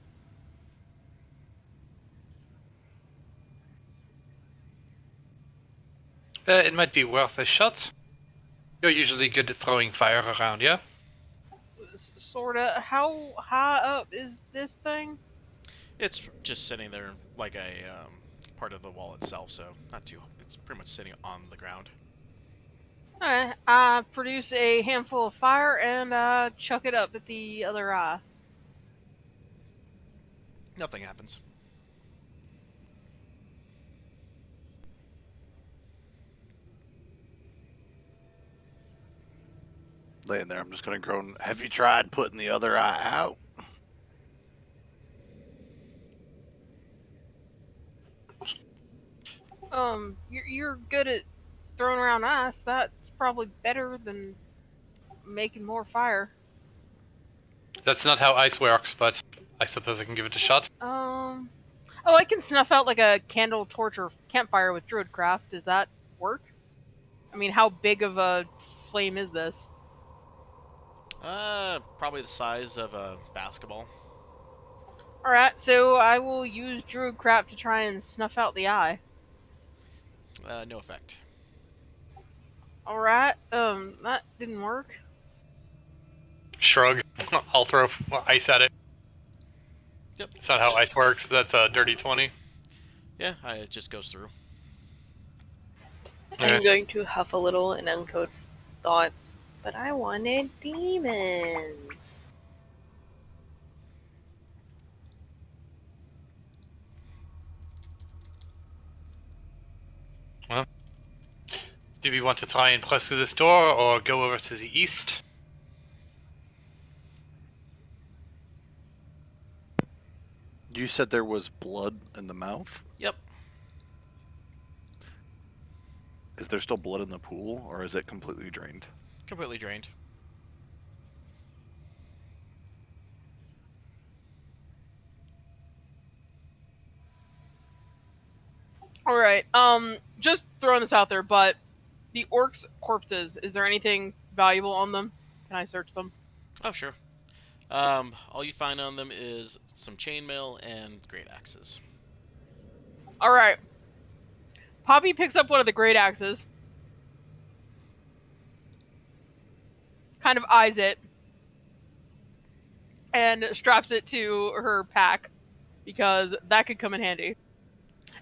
It might be worth a shot. You're usually good at throwing fire around, yeah? Sorta. How high up is this thing? It's just sitting there like a part of the wall itself, so not too. It's pretty much sitting on the ground. Alright, I produce a handful of fire and chuck it up at the other eye. Nothing happens. Laying there, I'm just gonna groan. Have you tried putting the other eye out? You're good at throwing around ice. That's probably better than making more fire. That's not how ice works, but I suppose I can give it a shot. Oh, I can snuff out like a candle, torch, or campfire with Druidcraft. Does that work? I mean, how big of a flame is this? Probably the size of a basketball. Alright, so I will use Druidcraft to try and snuff out the eye. No effect. Alright, that didn't work. Shrug. I'll throw ice at it. Yep. That's not how ice works. That's a dirty 20. Yeah, it just goes through. I'm going to huff a little and uncode thoughts, but I wanted demons. Do we want to try and press through this door or go over to the east? You said there was blood in the mouth? Yep. Is there still blood in the pool, or is it completely drained? Completely drained. Alright, just throwing this out there, but the orcs' corpses, is there anything valuable on them? Can I search them? Oh, sure. All you find on them is some chainmail and great axes. Alright. Poppy picks up one of the great axes, kind of eyes it, and straps it to her pack, because that could come in handy.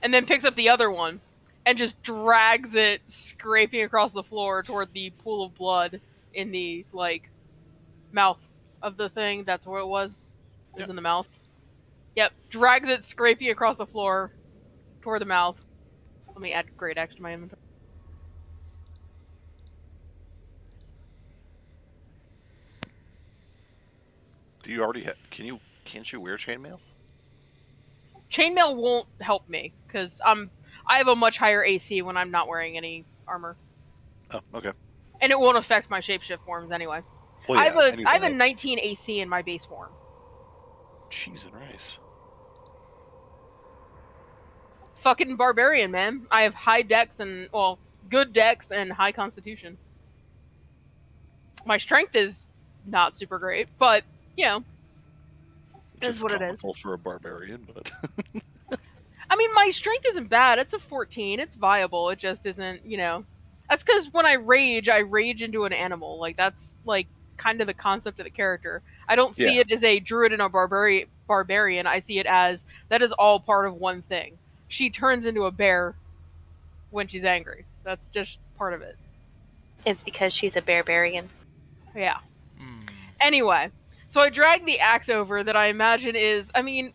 And then picks up the other one, and just drags it, scraping across the floor toward the pool of blood in the, mouth of the thing. That's where it was. It was in the mouth. Yep. Drags it, scraping across the floor toward the mouth. Let me add Great Axe to my inventory. Do you already have? Can't you wear chainmail? Chainmail won't help me, because I have a much higher AC when I'm not wearing any armor. Oh, okay. And it won't affect my shapeshift forms anyway. Well, I yeah, have a 19 AC in my base form. Cheese and rice. Fucking barbarian, man. I have high dex and, good dex and high constitution. My strength is not super great, but, Which is what it is. comical for a barbarian, but I mean, my strength isn't bad. It's a 14. It's viable. It just isn't, That's because when I rage into an animal. That's, kind of the concept of the character. I don't see it as a druid and a barbarian. I see it as, that is all part of one thing. She turns into a bear when she's angry. That's just part of it. It's because she's a barbarian. Yeah. Anyway, so I drag the axe over that I imagine is,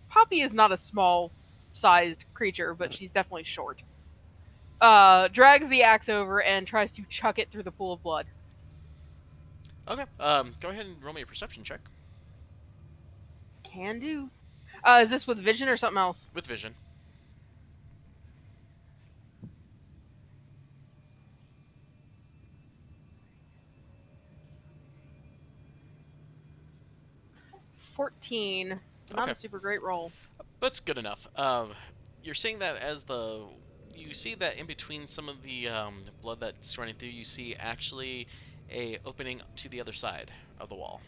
Poppy is not a small-sized creature, but she's definitely short. Drags the axe over and tries to chuck it through the pool of blood. Okay. Go ahead and roll me a perception check. Can do. Is this with vision or something else? With vision. $14. Not Okay. a super great roll. That's good enough. You're seeing that you see that in between some of the blood that's running through, you see actually a opening to the other side of the wall.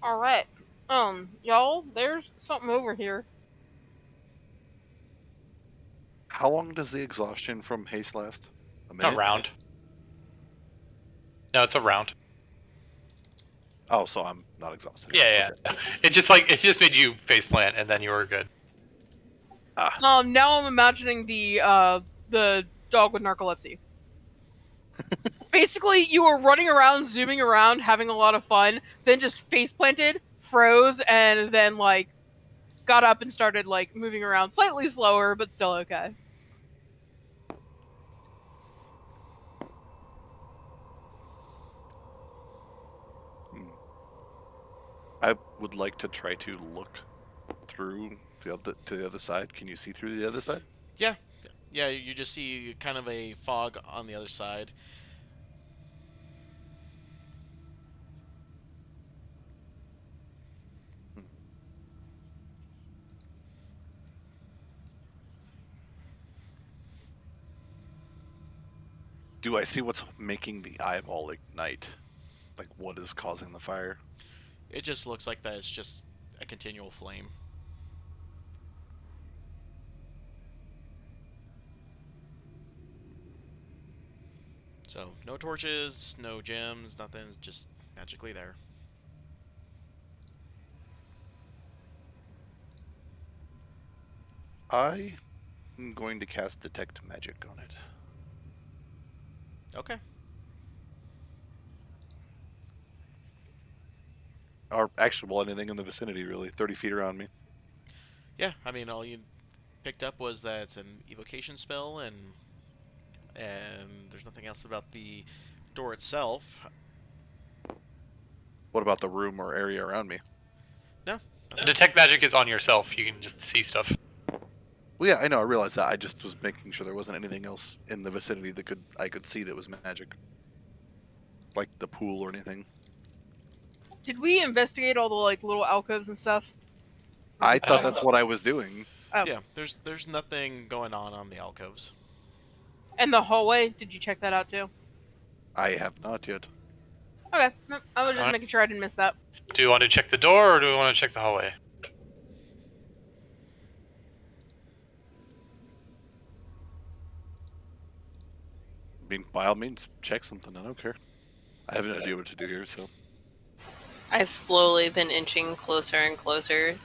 All right. Y'all, there's something over here. How long does the exhaustion from haste last? A A minute? round. No, it's a round. Oh, so I'm not exhausted. Yeah. Okay. It just made you faceplant, and then you were good. Now I'm imagining the dog with narcolepsy. Basically, you were running around, zooming around, having a lot of fun, then just face planted, froze, and then like got up and started like moving around slightly slower, but still okay. I would like to try to look through to the other side. Can you see through the other side? Yeah, you just see kind of a fog on the other side. Do I see what's making the eyeball ignite? Like, what is causing the fire? It just looks like that it's just a continual flame. So, no torches, no gems, nothing, just magically there. I am going to cast Detect Magic on it. Okay. Or actually, well, anything in the vicinity, really. 30 feet around me. Yeah, I mean, all you picked up was that it's an evocation spell, and there's nothing else about the door itself. What about the room or area around me? No. Detect magic is on yourself. You can just see stuff. Well, yeah, I know. I realize that. I just was making sure there wasn't anything else in the vicinity that I could see that was magic, like the pool or anything. Did we investigate all the like little alcoves and stuff? I thought that's what I was doing. Oh. Yeah, there's nothing going on the alcoves. And the hallway, did you check that out too? I have not yet. Okay, no, I was just Alright. making sure I didn't miss that. Do you want to check the door, or do we want to check the hallway? I mean, by all means, check something. I don't care. I have no idea what to do here, so. I've slowly been inching closer and closer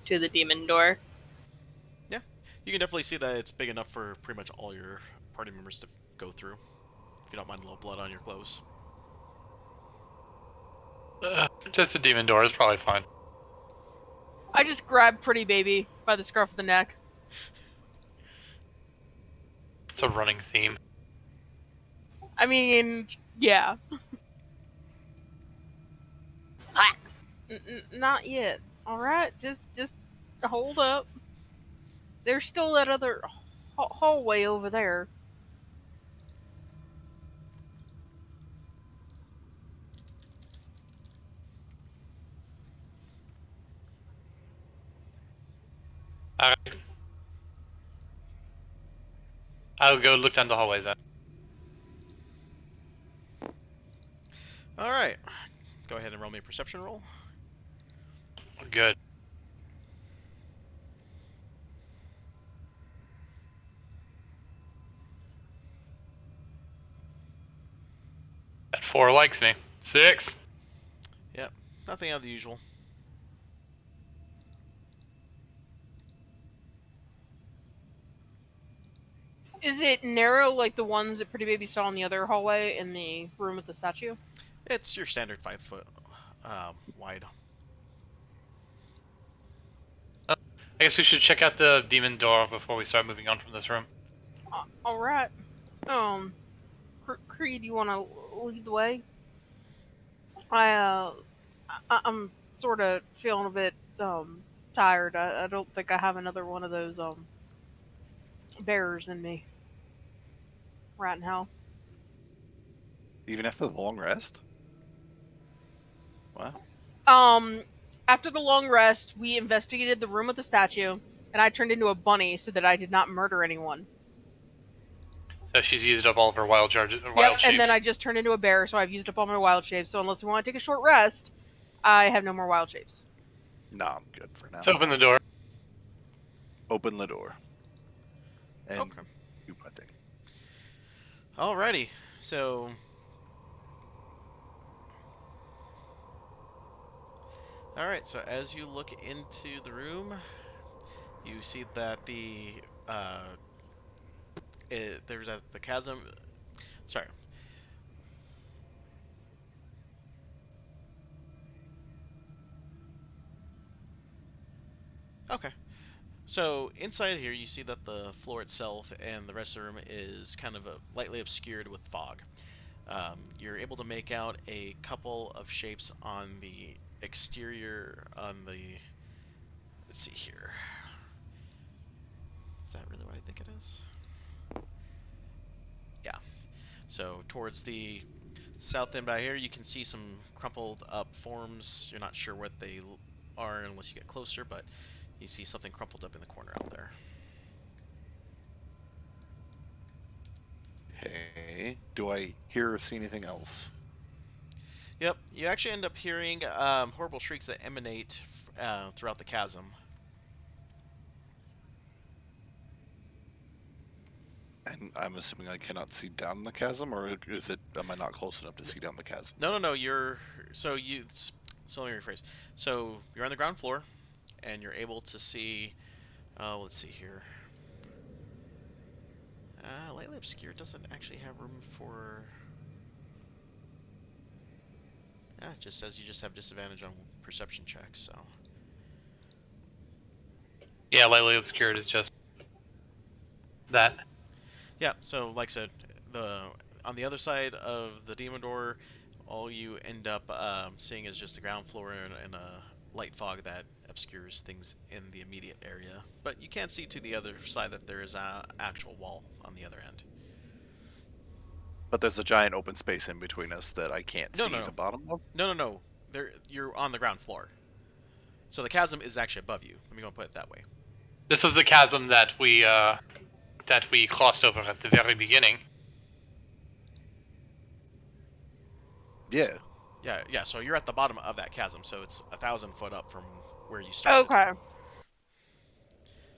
to the demon door. Yeah, you can definitely see that it's big enough for pretty much all your party members to go through. If you don't mind a little blood on your clothes. Just a demon door is probably fine. I just grabbed Pretty Baby by the scruff of the neck. It's a running theme. I mean, yeah. Ah. Not yet. All right, just hold up. There's still that other hallway over there. Alright. I'll go look down the hallway then. All right, go ahead and roll me a perception roll. Good. That 4 likes me. 6. Yep, nothing out of the usual. Is it narrow like the ones that Pretty Baby saw in the other hallway in the room with the statue? It's your standard 5 foot wide. I guess we should check out the demon door before we start moving on from this room. All right. Creed, you want to lead the way? I'm sort of feeling a bit tired. I don't think I have another one of those bearers in me right now. Even after the long rest? Wow. After the long rest, we investigated the room with the statue. and I turned into a bunny so that I did not murder anyone. So she's used up all of her wild charges, wild Yep, shapes. and then I just turned into a bear, so I've used up all my wild shapes. So unless we want to take a short rest, I have no more wild shapes. No, I'm good for now. Let's open the door. Open the door. And Okay. you, I think. Alrighty. So. Alright, so as you look into the room, you see that the the chasm. Sorry. Okay. So inside here, you see that the floor itself and the rest of the room is kind of lightly obscured with fog. You're able to make out a couple of shapes on the exterior. Let's see here. Is that really what I think it is? Yeah. So towards the south end by here, you can see some crumpled up forms. You're not sure what they are unless you get closer, but you see something crumpled up in the corner out there. Hey, do I hear or see anything else? Yep, you actually end up hearing horrible shrieks that emanate throughout the chasm. And I'm assuming I cannot see down the chasm, or is it? Am I not close enough to see down the chasm? No. So let me rephrase. So you're on the ground floor, and you're able to see. Let's see here. Lightly obscure doesn't actually have room for. It just says you just have disadvantage on perception checks. So. Yeah, lightly obscured is just that. Yeah. So like I said, on the other side of the demon door, all you end up seeing is just the ground floor and a light fog that obscures things in the immediate area. But you can see to the other side that there is an actual wall on the other end. But there's a giant open space in between us that I can't see No. the bottom of. No. You're on the ground floor. So the chasm is actually above you. Let me go put it that way. This was the chasm that we crossed over at the very beginning. Yeah. Yeah. So you're at the bottom of that chasm. So it's 1,000 foot up from where you started. Okay.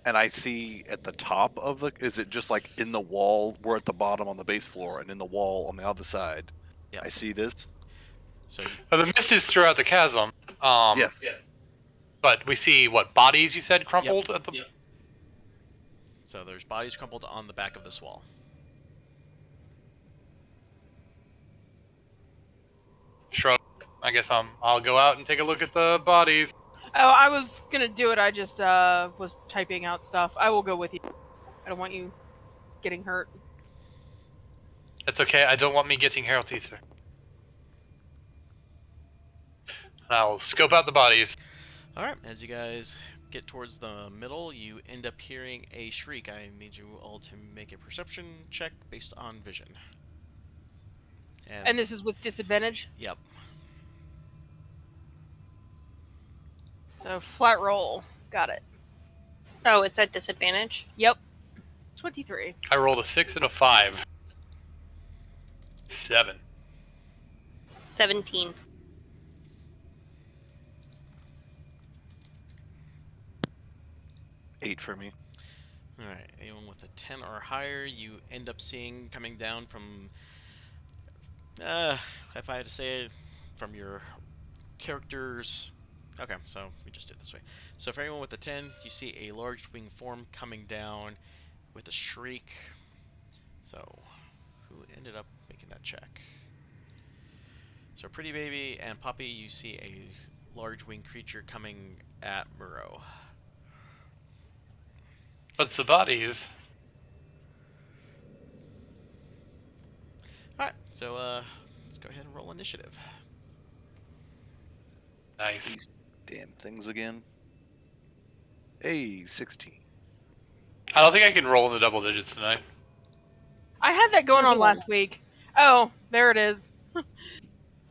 And I see at the top of the. Is it just like in the wall? We're at the bottom on the base floor, and in the wall on the other side. Yep. I see this. So The mist is throughout the chasm. Yes. But we see what bodies you said crumpled at the. Yep. So there's bodies crumpled on the back of this wall. Shrug. I guess I'll go out and take a look at the bodies. Oh, I was gonna do it. I just was typing out stuff. I will go with you. I don't want you getting hurt. It's okay. I don't want me getting hurt either. I'll scope out the bodies. All right. As you guys get towards the middle, you end up hearing a shriek. I need you all to make a perception check based on vision. And this is with disadvantage? Yep. So flat roll. Got it. Oh, it's at disadvantage? Yep. 23. I rolled a 6 and a 5. 7. 17. Eight for me. All right. Anyone with a 10 or higher, you end up seeing coming down from. If I had to say it, from your characters. Okay, so we just do it this way. So for anyone with a 10, you see a large winged form coming down with a shriek. So, who ended up making that check? So Pretty Baby and Poppy, you see a large winged creature coming at Muro. What's the bodies? Alright, so let's go ahead and roll initiative. Nice. These damn things again. Hey, 16. I don't think I can roll in the double digits tonight. I had that going on last week. Oh, there it is.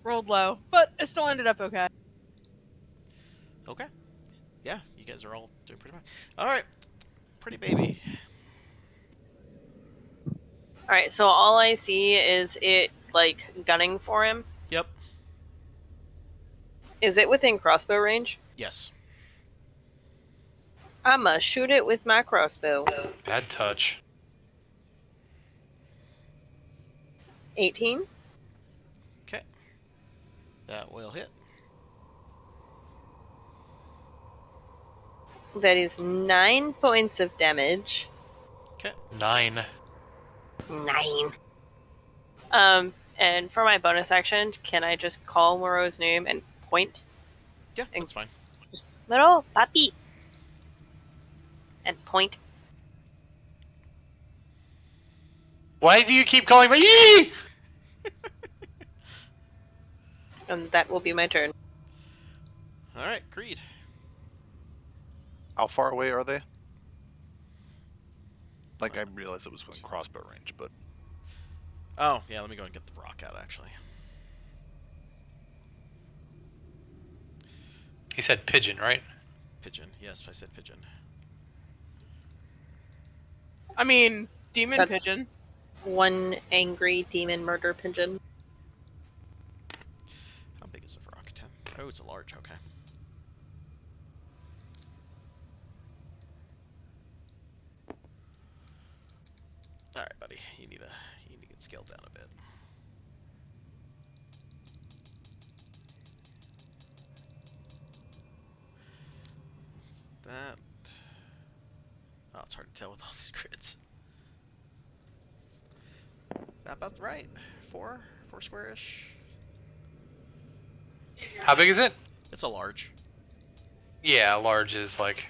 Rolled low, but it still ended up okay. Okay. Yeah, you guys are all doing pretty fine. Alright, pretty baby. All right, so all I see is it like gunning for him. Yep. Is it within crossbow range? Yes. I'ma shoot it with my crossbow. Bad touch. 18. Okay. That will hit. That is 9 points of damage. Okay. 9. 9. And for my bonus action, can I just call Moreau's name and point? Yeah, that's fine. Just little puppy. And point. Why do you keep calling me? Yee! And that will be my turn. All right, Creed. How far away are they? Like, I realized it was within crossbow range, but Oh, yeah, let me go and get the rock out, actually. He said pigeon, right? Pigeon. Yes, I said pigeon. I mean, demon That's- pigeon. One angry demon murder pigeon. How big is a rock? 10. Oh, it's a large. Okay. All right, buddy. You need to get scaled down a bit. That. Oh, it's hard to tell with all these grids. That about right? Four square-ish. How big is it? It's a large. Yeah, large is like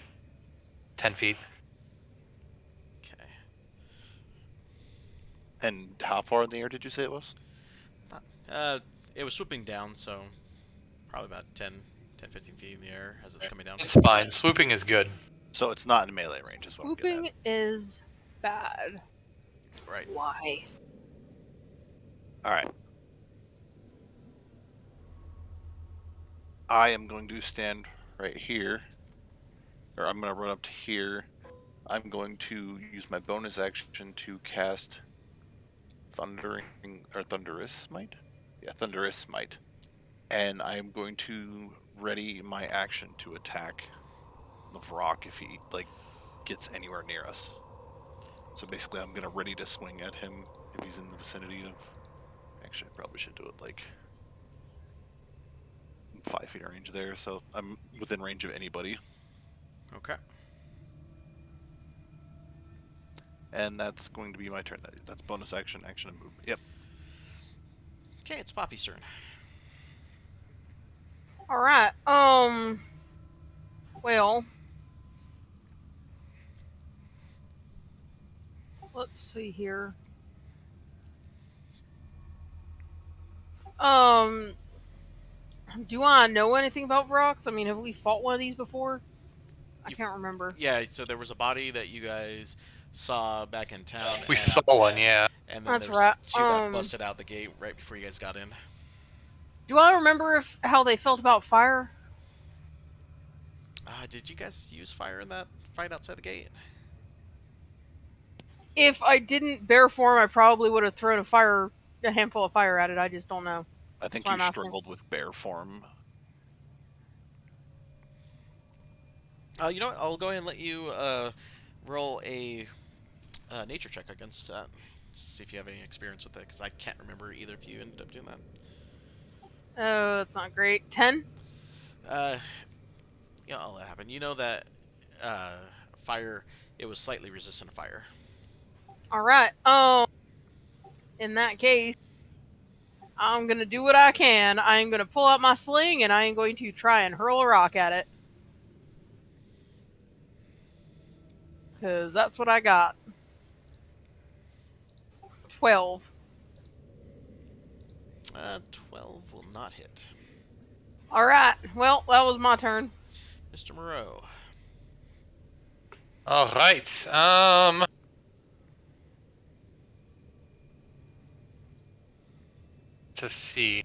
10 feet. Okay. and how far in the air did you say it was? It was swooping down, so probably about 10, 15 feet in the air as it's coming down. It's fine. Swooping is good. So it's not in melee range, is what I'm getting Swooping is bad. Right. Why? at. All right. I am going to stand right here, or I'm going to run up to here. I'm going to use my bonus action to cast Thunderous Smite. Yeah, Thunderous Smite, and I am going to ready my action to attack Lavrok if he gets anywhere near us. So basically, I'm gonna ready to swing at him if he's in the vicinity of. Actually, I probably should do it like 5 feet of range there, so I'm within range of anybody. Okay. And that's going to be my turn. That's bonus action, action, and movement. Yep. Okay, it's Poppy's turn. All right. Well, let's see here. Do I know anything about Vrox? I mean, have we fought one of these before? I You- can't remember. Yeah, so there was a body that you guys saw back in town. We and, saw one, yeah. And then That's there's right. two that busted out the gate right before you guys got in. Do I remember how they felt about fire? Did you guys use fire in that fight outside the gate? If I didn't bear form, I probably would have thrown a handful of fire at it. I just don't know. I think That's you what I'm asking. struggled with bear form. You know what? I'll go ahead and let you roll a nature check against that. See if you have any experience with it, because I can't remember either of you ended up doing that. Oh, that's not great. 10? Yeah, all that happened. You know that fire, it was slightly resistant to fire. All right. In that case, I'm gonna do what I can. I'm gonna pull out my sling and I am going to try and hurl a rock at it. Cause that's what I got. 12. 12 will not hit. All right. Well, that was my turn. Mr. Moreau. All right. To see.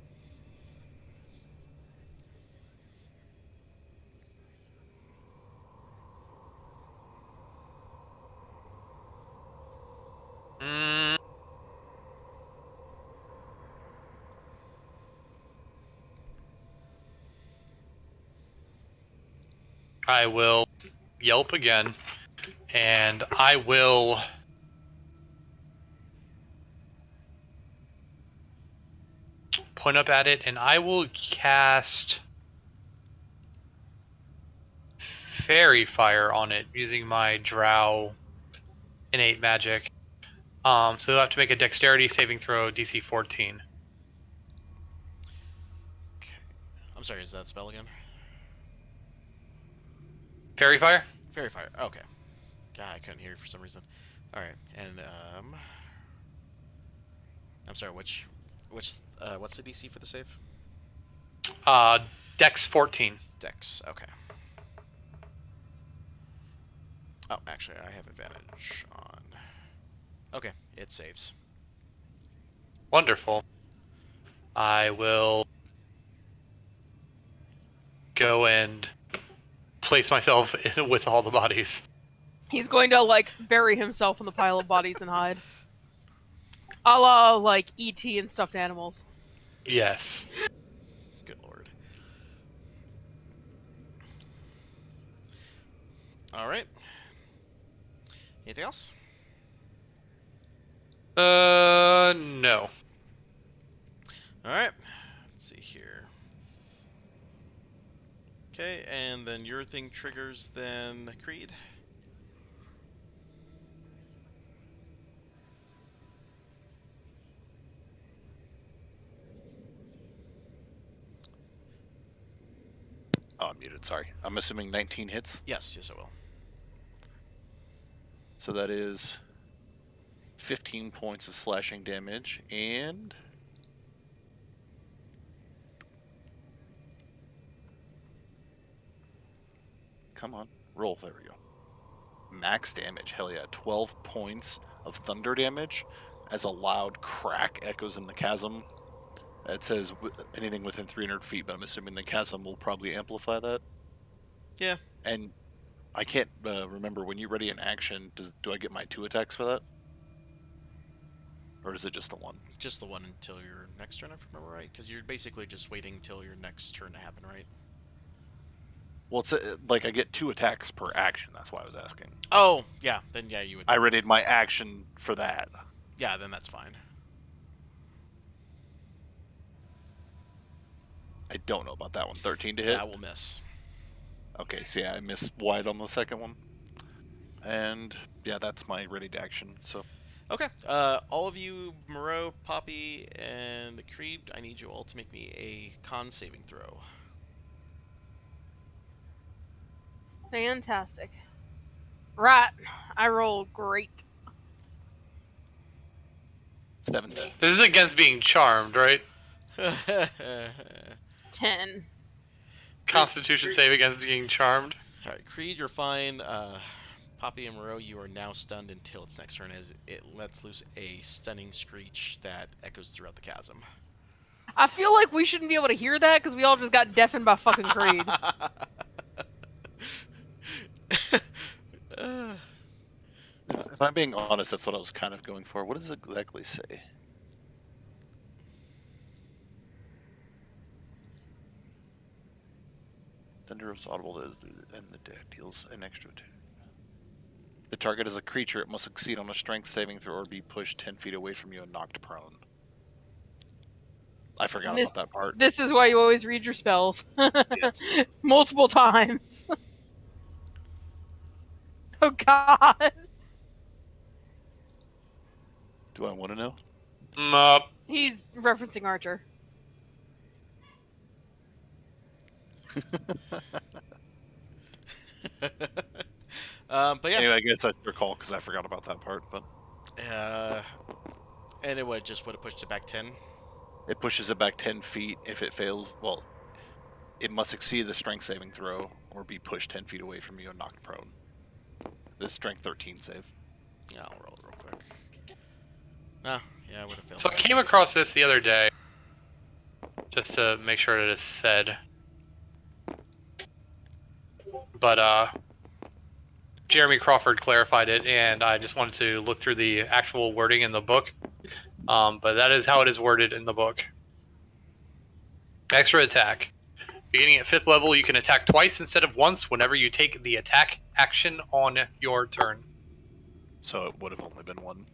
I will yelp again, and I will point up at it, and I will cast Fairy Fire on it using my Drow innate magic. So they'll have to make a Dexterity saving throw, DC 14. Okay. I'm sorry, is that spell again? Fairy Fire? Fairy Fire. Okay. God, I couldn't hear you for some reason. Alright, and, I'm sorry, what's the DC for the save? Dex 14. Dex, okay. Oh, actually, I have advantage on... Okay, it saves. Wonderful. I will go and place myself in with all the bodies. He's going to, like, bury himself in the pile of bodies and hide. A la, like, E.T. and stuffed animals. Yes. Good lord. Alright. Anything else? No. Alright. Let's see here. Okay, and then your thing triggers then Creed. Oh, I'm muted. Sorry. I'm assuming 19 hits. Yes, I will. So that is 15 points of slashing damage and... Come on. Roll. There we go. Max damage. Hell yeah. 12 points of thunder damage as a loud crack echoes in the chasm. It says anything within 300 feet, but I'm assuming the chasm will probably amplify that. Yeah. And I can't remember, when you ready an action, do I get my 2 attacks for that? Or is it just the 1? Just the 1 until your next turn, if I remember right? Because you're basically just waiting until your next turn to happen, right? Well, it's like I get 2 attacks per action. That's why I was asking. Oh, yeah. Then, yeah, you would... I readied my action for that. Yeah, then that's fine. I don't know about that one. 13 to hit? That will miss. Okay, so yeah, I missed wide on the second one. And, yeah, that's my readied action, so... Okay, all of you, Moreau, Poppy, and Creed, I need you all to make me a con saving throw. Fantastic. Right. I rolled great. 17. This is against being charmed, right? 10. Constitution save against being charmed. Alright, Creed, you're fine. Poppy and Moreau, you are now stunned until its next turn as it lets loose a stunning screech that echoes throughout the chasm. I feel like we shouldn't be able to hear that because we all just got deafened by fucking Creed. If I'm being honest, that's what I was kind of going for. What does it exactly say? Thunder is audible and the deck deals an extra 2. The target is a creature. It must succeed on a strength saving throw or be pushed 10 feet away from you and knocked prone. I forgot about that part. This is why you always read your spells. Yes. Multiple times. Oh god. Do I want to know? He's referencing Archer. But yeah. Anyway, I guess I recall because I forgot about that part. But and it would have pushed it back 10. it pushes it back 10 feet. If it fails, well, it must succeed the strength saving throw or be pushed 10 feet away from you and knocked prone. This strength 13 save. Yeah, I'll roll it real quick. Ah, yeah, I would have failed. So I came across this the other day, just to make sure it is said. But Jeremy Crawford clarified it, and I just wanted to look through the actual wording in the book. But that is how it is worded in the book. Extra attack. Beginning at 5th level, you can attack twice instead of once whenever you take the attack action on your turn. So it would have only been one.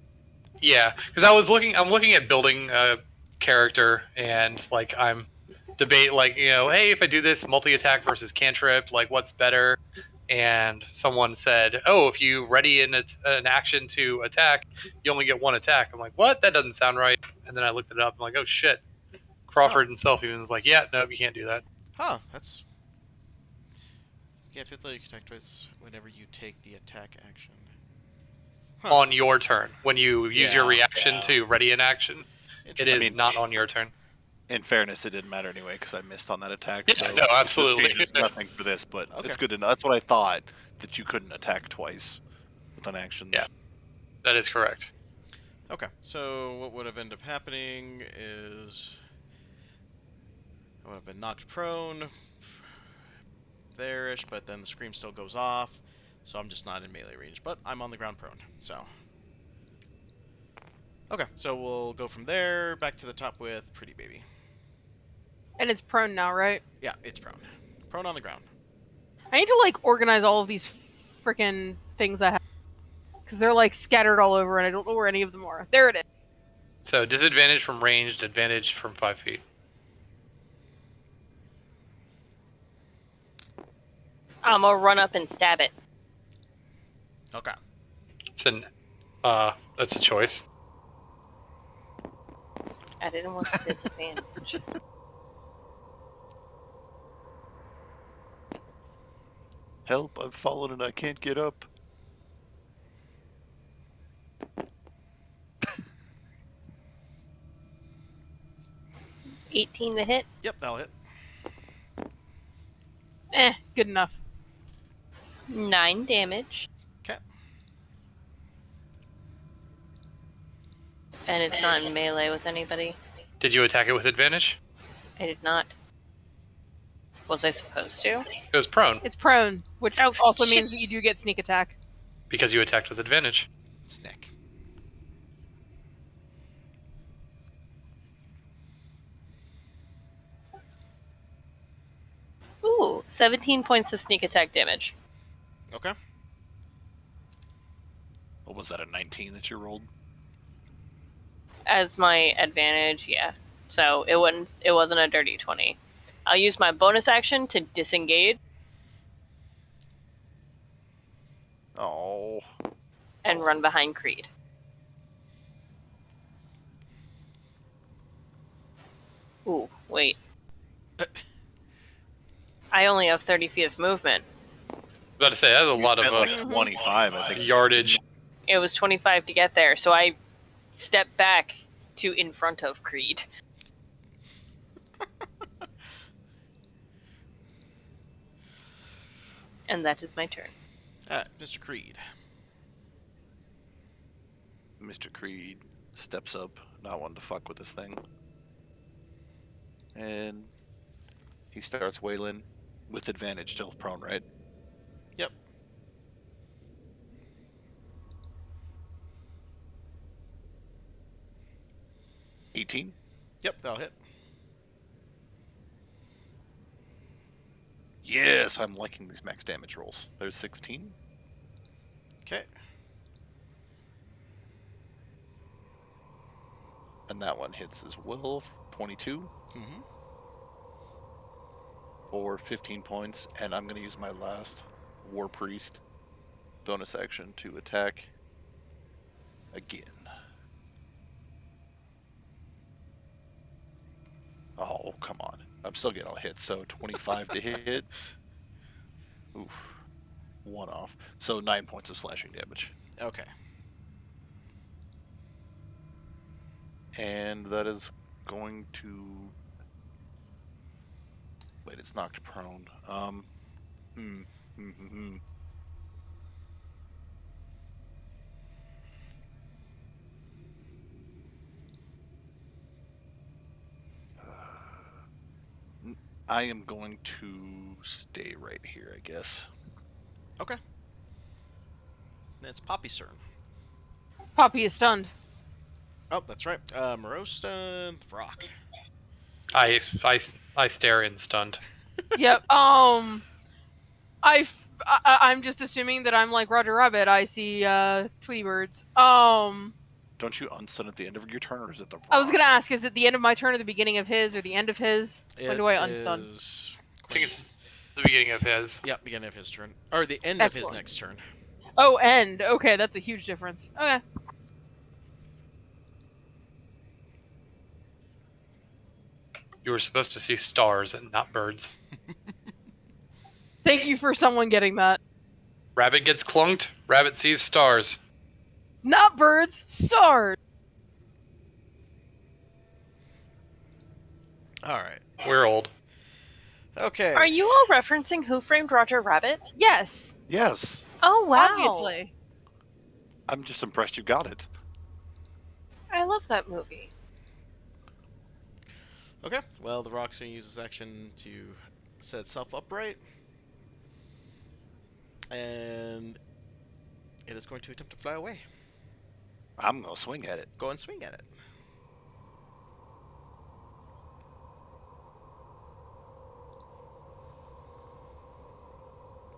Yeah, because I'm looking at building a character, and like I'm debate like, hey, if I do this multi-attack versus cantrip, like what's better? And someone said, oh, if you ready an action to attack, you only get one attack. I'm like, what? That doesn't sound right. And then I looked it up. I'm like, oh shit. Crawford himself even was like, yeah, no, you can't do that. Huh, that's... Yeah, 5th level you can attack twice whenever you take the attack action. Huh. On your turn. When you use your reaction to ready an action, it is not on your turn. In fairness, it didn't matter anyway because I missed on that attack. Yeah, so no, absolutely. It changes nothing for this, but Okay. it's good to know. That's what I thought, that you couldn't attack twice with an action. Yeah. That is correct. Okay, so what would have ended up happening is I would have been knocked prone there-ish, but then the scream still goes off, so I'm just not in melee range, but I'm on the ground prone, so. Okay, so we'll go from there back to the top with Pretty Baby. And it's prone now, right? Yeah, it's prone. Prone on the ground. I need to like organize all of these freaking things I have because they're like scattered all over, and I don't know where any of them are. There it is. So disadvantage from ranged, advantage from 5 feet. I'm gonna run up and stab it. Okay. That's a choice. I didn't want the disadvantage. Help, I've fallen and I can't get up. $18 to hit. Yep, that'll hit. Good enough. 9 damage. Okay. And it's not in melee with anybody. Did you attack it with advantage? I did not. Was I supposed to? It was prone, It's prone, which Oh, also shit. means that you do get sneak attack. because you attacked with advantage. Snack. Ooh, 17 points of sneak attack damage. Okay. What was that, a 19 that you rolled? As my advantage, yeah. So it wasn't a dirty 20. I'll use my bonus action to disengage Oh. and run behind Creed. Ooh, wait. I only have 30 feet of movement. I was about to say, that's a You lot of spent like 25, I think. yardage. It was 25 to get there, so I stepped back to in front of Creed. And that is my turn. Alright, Mr. Creed. Mr. Creed steps up, not wanting to fuck with this thing. And he starts wailing with advantage, still prone, right? Yep. $18. Yep, that'll hit. Yes, I'm liking these max damage rolls. There's 16. Okay. And that one hits as well. 22 Mm-hmm. for 15 points. And I'm going to use my last War Priest bonus action to attack again. Oh, come on. I'm still getting all hits. So 25 to hit. Oof. 1 off. So 9 points of slashing damage. Okay. And that is going to... Wait, it's knocked prone. I am going to stay right here, I guess. Okay. That's Poppy's turn. Poppy is stunned. Oh, that's right. Marosta, Vrock. I stare in stunned. Yep. I'm just assuming that I'm like Roger Rabbit. I see Tweety birds. Don't you unstun at the end of your turn, or is it the I was rock? gonna ask, is it the end of my turn or the beginning of his or the end of his? When It do I unstun? is. I think it's the beginning of his. Yeah, beginning of his turn, or the end of his Excellent. next turn. Oh, end. Okay, that's a huge difference. Okay. You were supposed to see stars and not birds. Thank you for someone getting that. Rabbit gets clunked. Rabbit sees stars. Not birds, stars. All right. We're old. Okay. Are you all referencing Who Framed Roger Rabbit? Yes, Yes. Oh wow! obviously. I'm just impressed you got it. I love that movie. Okay. Well, the rock's gonna use its action to set itself upright, and it is going to attempt to fly away. I'm gonna swing at it. Go and swing at it.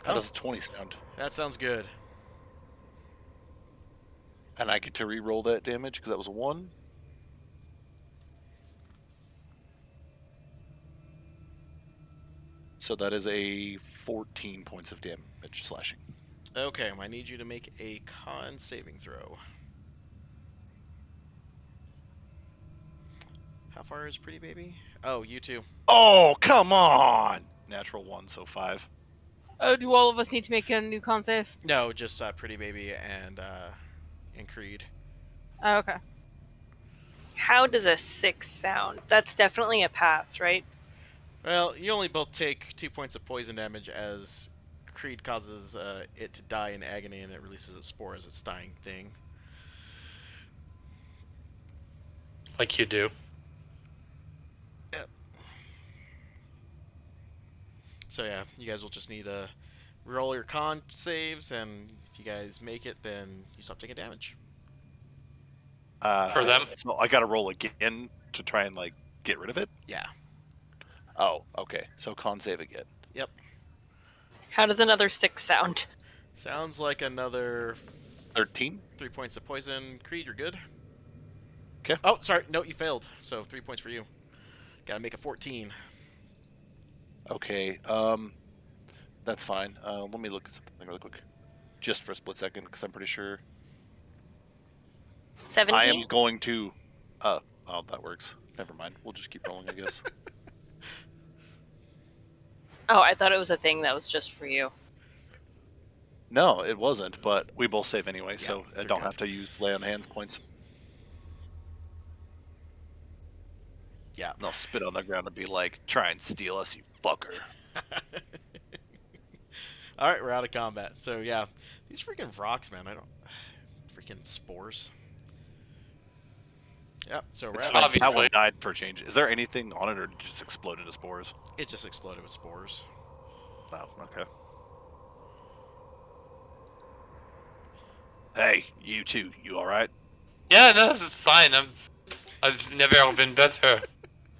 How does a 20 sound? That sounds good. And I get to re-roll that damage because that was a 1. So that is a 14 points of damage slashing. Okay, I need you to make a con saving throw. How far is Pretty Baby? Oh, you too. Oh, come on! Natural 1, so 5. Oh, do all of us need to make a new con save? No, just Pretty Baby and Creed. Oh, okay. How does a 6 sound? That's definitely a pass, right? Well, you only both take 2 points of poison damage as Creed causes it to die in agony and it releases a spore as its dying thing. Like you do. So yeah, you guys will just need to roll your con saves, and if you guys make it, then you stop taking damage. For them? So I gotta roll again to try and, like, get rid of it? Yeah. Oh, okay. So con save again. Yep. How does another 6 sound? Sounds like another 13? 3 points of poison. Creed, you're good. 'Kay. Oh, sorry. No, you failed. So 3 points for you. Gotta make a 14. Okay, that's fine. Let me look at something really quick. Just for a split second, because I'm pretty sure 17? I am going to... oh, that works. Never mind. We'll just keep rolling, I guess. Oh, I thought it was a thing that was just for you. No, it wasn't, but we both save anyway, so I they're don't good. have to use lay on hands points. Yeah. And I'll spit on the ground and be like, try and steal us, you fucker. Alright, we're out of combat. So yeah, these freaking rocks, man, I don't... Freaking spores. Yep, so we're It's out. fine. That Obviously. one died for a change. Is there anything on it, or did it just explode into spores? It just exploded with spores. Oh, okay. Hey, you two, you alright? Yeah, no, this is fine. I've never been better.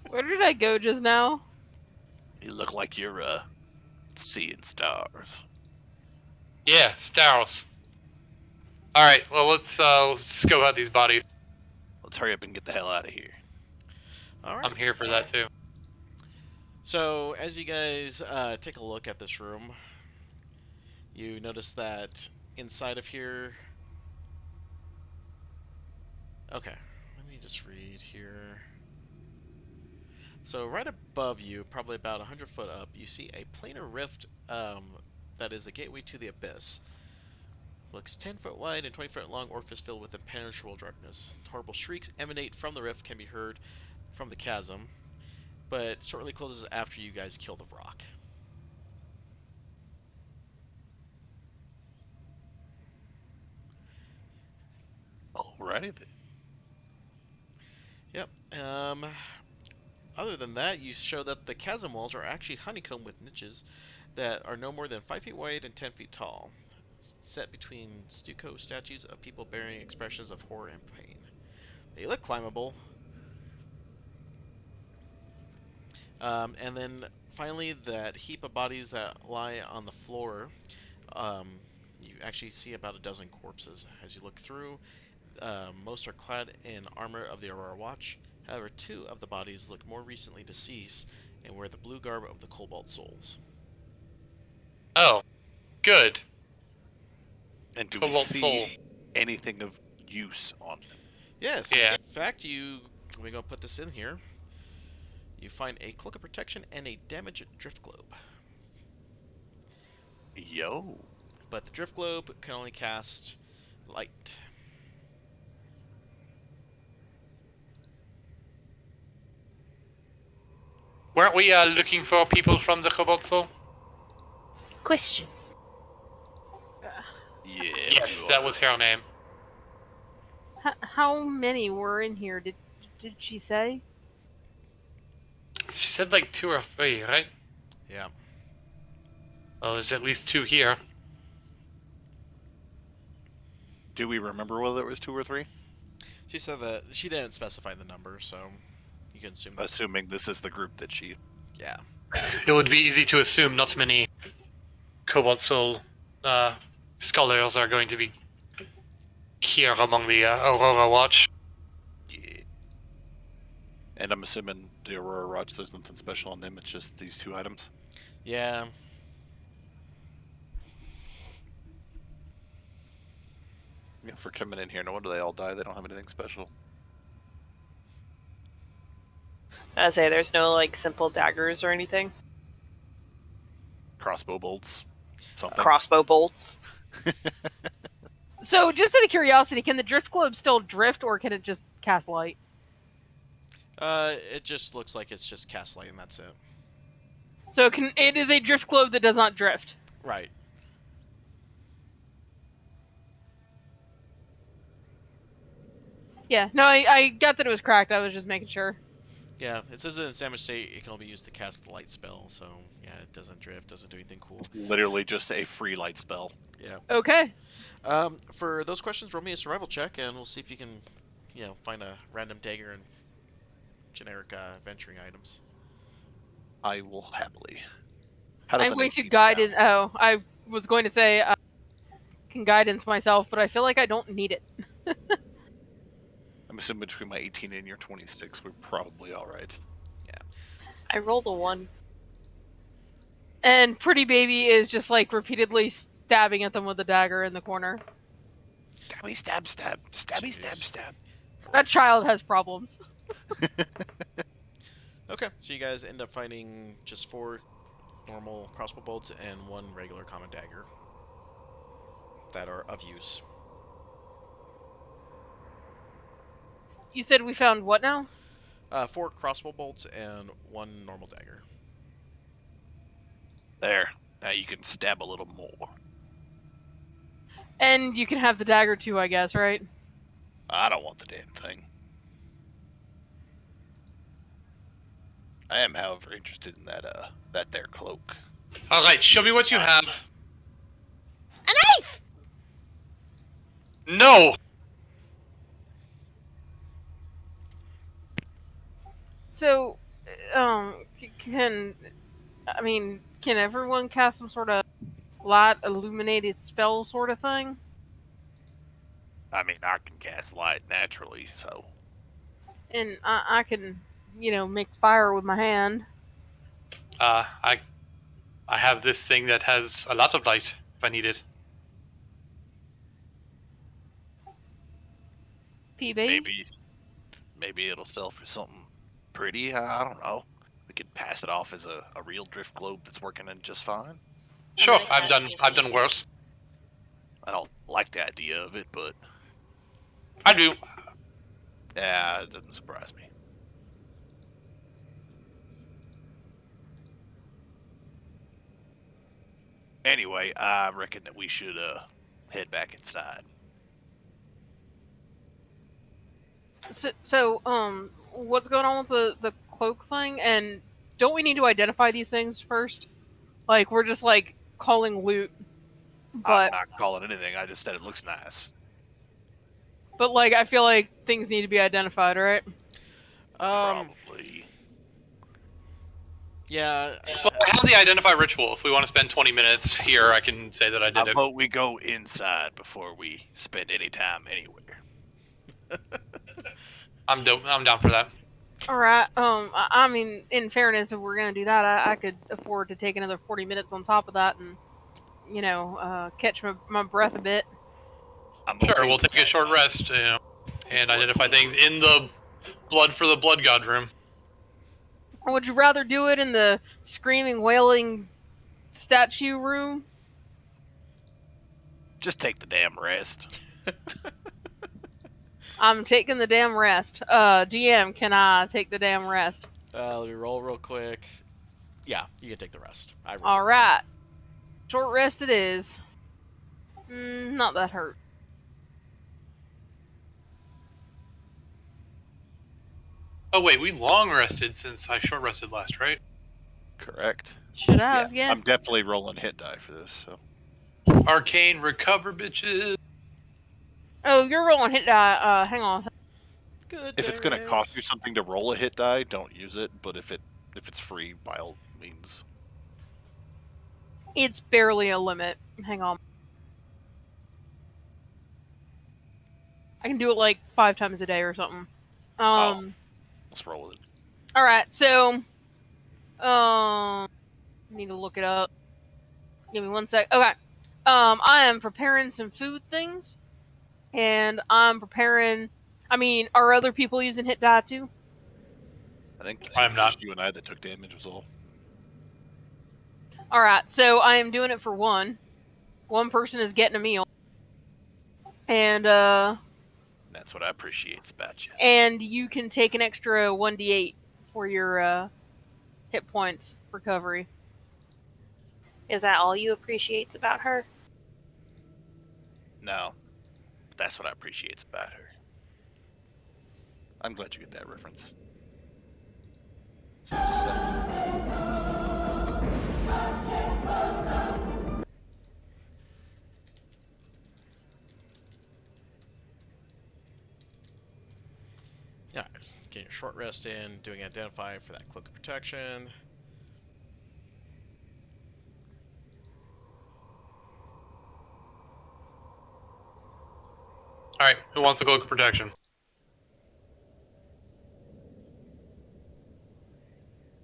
Where did I go just now? You look like you're, seeing stars. Yeah, stars. All right, well let's scope out these bodies. Let's hurry up and get the hell out of here. Alright. I'm here for that too. So, as you guys take a look at this room, you notice that inside of here... Okay, let me just read here. So, right above you, probably about 100 foot up, you see a planar rift that is a gateway to the abyss. Looks 10 foot wide and 20 foot long orifice filled with impenetrable darkness. Horrible shrieks emanate from the rift, can be heard from the chasm, but shortly closes after you guys kill the rock. Alrighty then. Yep. Other than that, you show that the chasm walls are actually honeycombed with niches that are no more than 5 feet wide and 10 feet tall, set between stucco statues of people bearing expressions of horror and pain. They look climbable. And then finally, that heap of bodies that lie on the floor, you actually see about a dozen corpses. As you look through, most are clad in armor of the Aurora Watch. However, 2 of the bodies look more recently deceased and wear the blue garb of the Cobalt Souls. Oh, good. And do we Cobalt see Soul. anything of use on them? Yes, Yeah. in fact, we're going to put this in here. You find a cloak of protection and a damaged drift globe. Yo. But the drift globe can only cast light. Weren't we looking for people from the Cobalt Soul? Question. Yes, Yes, you that are. was her name. How many were in here? Did she say? She said like 2 or 3, right? Yeah. Well, there's at least 2 here. Do we remember whether it was 2 or 3? She said that she didn't specify the number, so you can assume that. Assuming this is the group that she... Yeah. It would be easy to assume not many Cobalt Soul scholars are going to be here among the Aurora Watch. Yeah. And I'm assuming the Aurora Watch, there's nothing special on them, it's just these 2 items? Yeah. Yeah, for coming in here, no wonder they all die. They don't have anything special. I say there's no like simple daggers or anything. Crossbow bolts. Something. Crossbow bolts. So, just out of curiosity, can the drift globe still drift, or can it just cast light? It just looks like it's just cast light and that's it. So it is a drift globe that does not drift. Right. Yeah, no, I got that it was cracked. I was just making sure. Yeah, it says in damaged state it can only be used to cast the light spell, so yeah, it doesn't drift, doesn't do anything cool. It's literally just a free light spell. Yeah. Okay. For those questions, roll me a survival check, and we'll see if you can, find a random dagger and generic venturing items. I will happily. How does I'm an going to 18 guidance. sound? Oh, I was going to say can guidance myself, but I feel like I don't need it. I'm assuming between my 18 and your 26, we're probably alright. I rolled a 1. And Pretty Baby is just like repeatedly stabbing at them with a dagger in the corner. Stabby, stab, stab. Stabby, stab, Jeez. stab. That child has problems. Okay, so you guys end up finding just 4 normal crossbow bolts and 1 regular common dagger that are of use. You said we found what now? 4 crossbow bolts and 1 normal dagger. There. Now you can stab a little more. And you can have the dagger too, I guess, right? I don't want the damn thing. I am, however, interested in that there cloak. Alright, show me what you have. A knife! No! So, can everyone cast some sort of light illuminated spell sort of thing? I mean, I can cast light naturally, so... And I can, make fire with my hand. I have this thing that has a lot of light if I need it. PB? Maybe it'll sell for something pretty. I don't know. We could pass it off as a real drift globe that's working in just fine. Sure, like I've that. done worse. I don't like the idea of it, but I do. yeah, it doesn't surprise me. Anyway, I reckon that we should head back inside. So, what's going on with the cloak thing? And don't we need to identify these things first? Like, we're just, like, calling loot. I'm But, not calling anything. I just said it looks nice. like, I feel like things need to be identified, right? Um, Probably. Yeah. Well, I have the identify ritual. If we want to spend 20 minutes here, I can say that I did I it. vote we go inside before we spend any time anywhere. I'm down for that. All right. I mean, in fairness, if we're gonna do that, I could afford to take another 40 minutes on top of that, and catch my breath a bit. I'm Sure, okay we'll with take a that. short rest, and identify things in the blood for the blood god room. Or would you rather do it in the screaming, wailing statue room? Just take the damn rest. I'm taking the damn rest. DM, can I take the damn rest? Let me roll real quick. Yeah, you can take the rest. I rolled. All right. Short rest it is. Not that hurt. Oh wait, we long rested since I short rested last, right? Correct. Should have, yeah. I'm definitely rolling hit die for this. So Arcane recover, bitches. Oh, you're rolling hit die. Hang on. Good. if it's gonna cost you something to roll a hit die, don't use it. But if it's free, by all means. It's barely a limit. Hang on. I can do it like 5 times a day or something. Let's roll with it. All right. So, need to look it up. Give me 1 sec. Okay. I am preparing some food things, and I'm preparing. I mean, are other people using hit die too? I think I'm it's not. just you and I that took damage was all. All right. So I am doing it for one. One person is getting a meal, and That's what I appreciate about you. and you can take an extra 1d8 for your hit points recovery. Is that all you appreciates about her? No, but that's what I appreciate about her. I'm glad you get that reference. So, 7. Yeah, getting your short rest in, doing identify for that cloak of protection. All right, who wants the cloak of protection?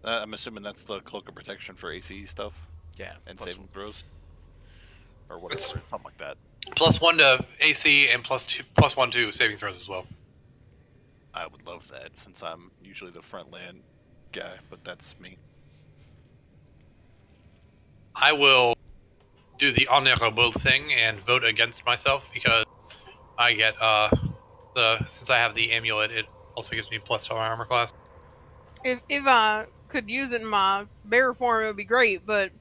I'm assuming that's the cloak of protection for AC stuff Yeah, and plus- saving throws, or whatever, It's- something like that. +1 to AC and +1 to saving throws as well. I would love that since I'm usually the front land guy, but that's me. I will do the honorable thing and vote against myself because I get since I have the amulet, it also gives me +2 armor class. If I could use it in my bear form, it would be great, but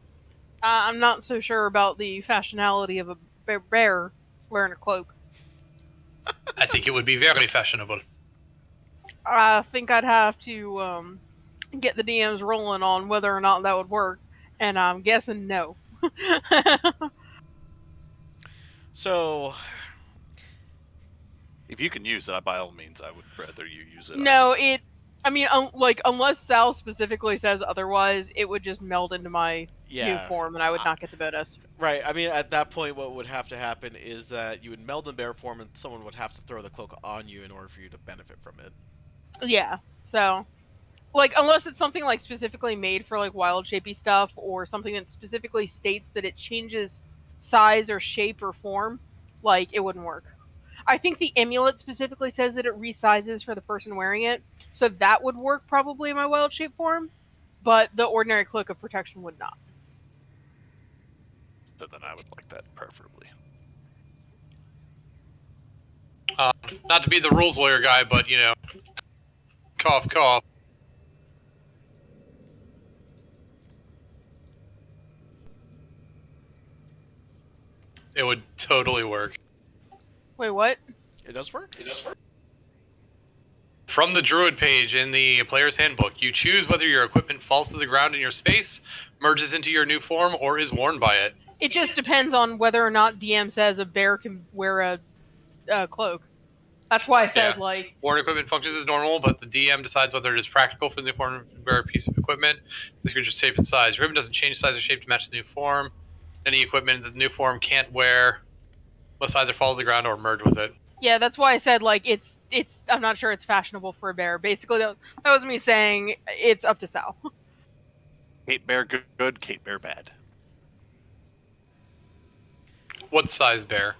I'm not so sure about the fashionality of a bear wearing a cloak. I think it would be very fashionable. I think I'd have to get the DMs rolling on whether or not that would work, and I'm guessing no. So, If you can use it, by all means, I would rather you use it. No, I mean, unless Sal specifically says otherwise, it would just meld into my new yeah, form, and I would not get the bonus. right. I mean, at that point, what would have to happen is that you would meld in bear form, and someone would have to throw the cloak on you in order for you to benefit from it. Yeah, so, unless it's something, specifically made for, wild shapey stuff, or something that specifically states that it changes size or shape or form, it wouldn't work. I think the amulet specifically says that it resizes for the person wearing it, so that would work probably in my wild shape form, but the ordinary cloak of protection would not. So then I would like that preferably. Not to be the rules lawyer guy, but cough, cough. It would totally work. Wait, what? It does work. From the Druid page in the player's handbook, you choose whether your equipment falls to the ground in your space, merges into your new form, or is worn by it. It just depends on whether or not DM says a bear can wear a cloak. That's why I said Yeah. like Worn equipment functions as normal, but the DM decides whether it is practical for the new form to wear a piece of equipment. This creature's shape and size. Your equipment doesn't change size or shape to match the new form. Any equipment that the new form can't wear must either fall to the ground or merge with it. yeah, that's why I said like it's I'm not sure it's fashionable for a bear. Basically that was me saying it's up to Sal. Cape Bear good, Cape Bear bad. What size bear?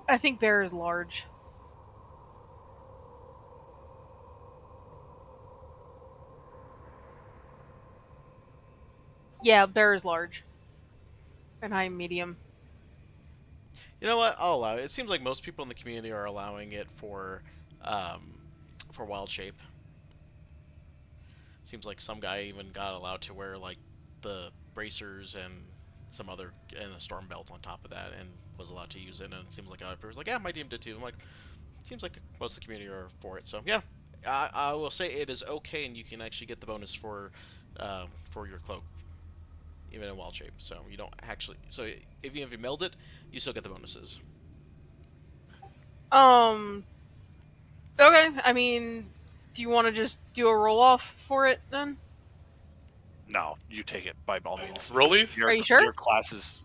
I think bear is large. Yeah, bear is large. And I am medium. You know what? I'll allow it. It seems like most people in the community are allowing it for wild shape. Seems like some guy even got allowed to wear like the bracers and some other and a storm belt on top of that, and was allowed to use it. And it seems like other was like, yeah, my team did too. I'm like, seems like most of the community are for it. So yeah, I will say it is okay, and you can actually get the bonus for your cloak, even in wild shape. So you don't actually. So even if you meld it, you still get the bonuses. Okay, I mean, do you want to just do a roll off for it then? No, you take it by all means. Rollies? Are you sure? Your class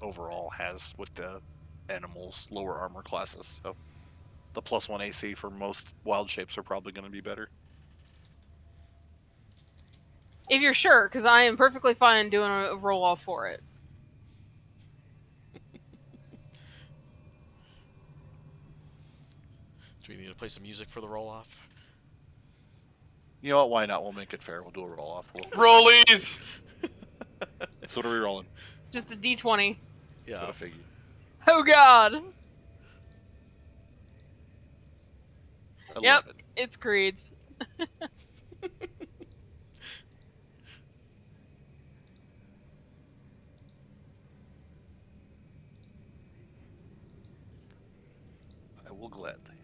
overall has with the animals lower armor classes, so the +1 AC for most wild shapes are probably going to be better. If you're sure, because I am perfectly fine doing a roll off for it. Do we need to play some music for the roll off? You know what? Why not? We'll make it fair. We'll do a roll off. Rollies! So what are we rolling? Just a d20. That's what Yeah. I figured. Oh god. 11. Yep, it's Creed's. I will gladly.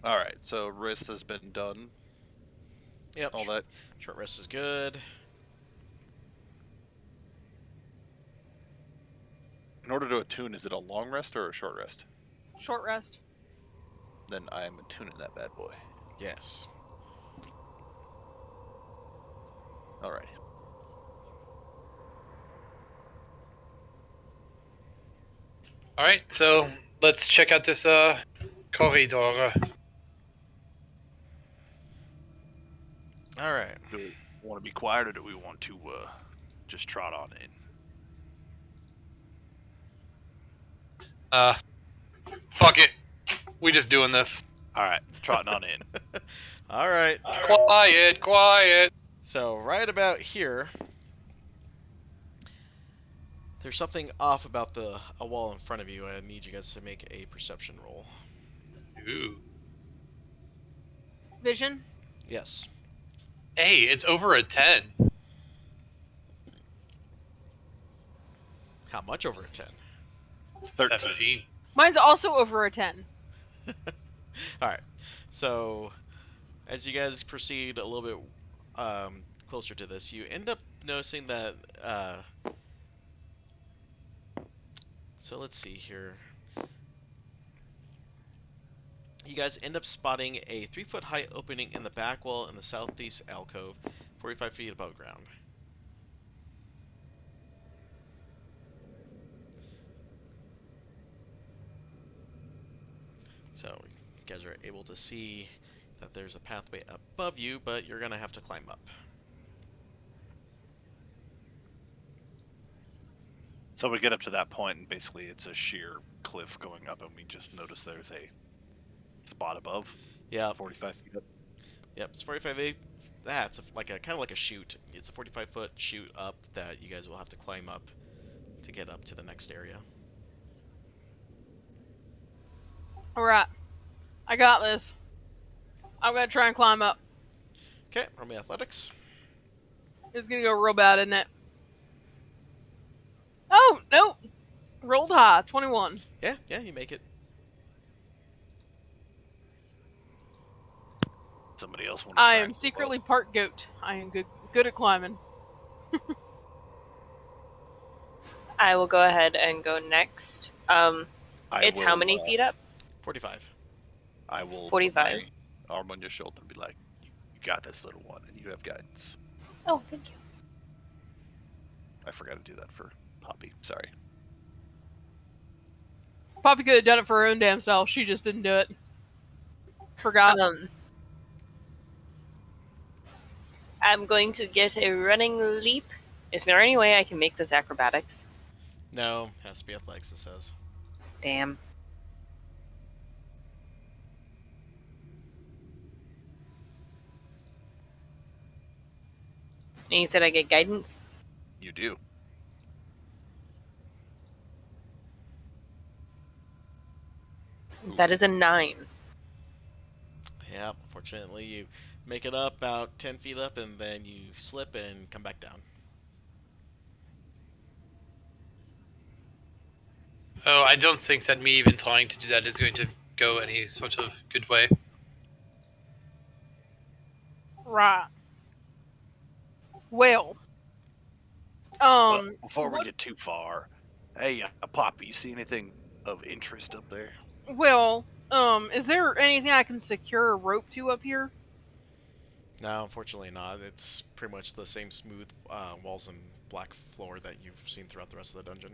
All right, so wrist has been done. Yep. All that. Short rest is good. In order to attune, is it a long rest or a short rest? Short rest. Then I am attuning that bad boy. Yes. All right. All right, so let's check out this corridor. All right. Do we want to be quiet or do we want to just trot on in? Fuck it. We just doing this. All right, trotting on in. All right. Quiet, quiet. So right about here, there's something off about a wall in front of you. I need you guys to make a perception roll. Ooh. Vision. Yes. Hey, it's over a 10. How much over a 10? 13. 17. Mine's also over a 10. All right. So as you guys proceed a little bit closer to this, you end up noticing that. So let's see here. You guys end up spotting a 3-foot high opening in the back wall in the southeast alcove, 45 feet above ground. So you guys are able to see that there's a pathway above you, but you're gonna have to climb up. So we get up to that point, and basically it's a sheer cliff going up, and we just notice there's a spot above, Yeah. 45 feet up. Yep, it's 45 feet. That's like a kind of like a chute. It's a 45-foot chute up that you guys will have to climb up to get up to the next area. Alright. I got this. I'm gonna try and climb up. Okay, roll me athletics. It's gonna go real bad, isn't it? Oh, no! Rolled high, 21. Yeah, you make it. Somebody else want to I try am and go secretly up? part goat. I am good at climbing. I will go ahead and go next. It's how many feet up? 45. I will 45. put my arm on your shoulder and be like, you got this, little one, and you have guidance. Oh, thank you. I forgot to do that for Poppy. Sorry. Poppy could have done it for her own damn self. She just didn't do it. Forgot. I'm going to get a running leap. Is there any way I can make this acrobatics? No, has to be athletics, it says. Damn. And you said I get guidance? You do. That is a 9. Yeah, fortunately you make it up about 10 feet up and then you slip and come back down. Oh, I don't think that me even trying to do that is going to go any sort of good way. Right. Well. Well, before we what- get too far, hey, Poppy, you see anything of interest up there? Well, is there anything I can secure a rope to up here? No, unfortunately not. It's pretty much the same smooth walls and black floor that you've seen throughout the rest of the dungeon.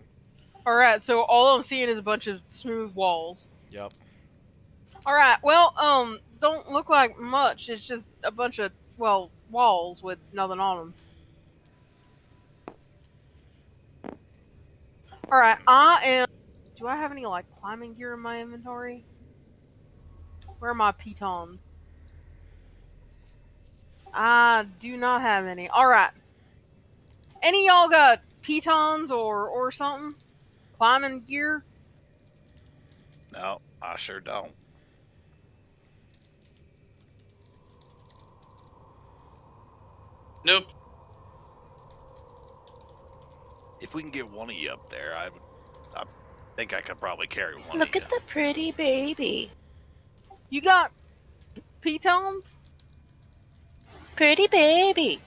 Alright, so all I'm seeing is a bunch of smooth walls. Yep. Alright, well, don't look like much. It's just a bunch of, well, walls with nothing on them. Alright, I am... Do I have any, like, climbing gear in my inventory? Where are my pitons? I do not have any. Alright. Any of y'all got pitons or something? Climbing gear? No, I sure don't. Nope. If we can get one of you up there, I think I could probably carry one Look of at you. the pretty baby. You got pitons? Pretty baby.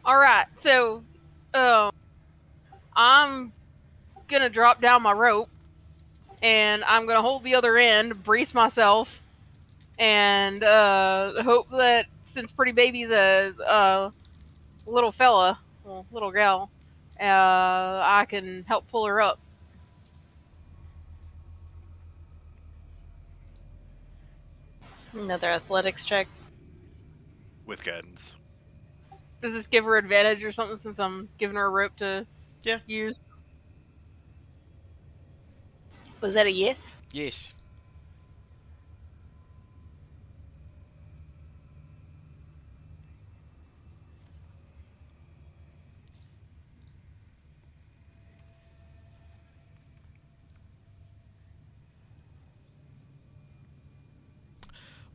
Alright, so, I'm gonna drop down my rope, and I'm gonna hold the other end, brace myself, and, hope that since Pretty Baby's a little fella, well, little gal, I can help pull her up. Another athletics check. With guidance. Does this give her advantage or something since I'm giving her a rope to Yeah. use? Was that a yes? Yes.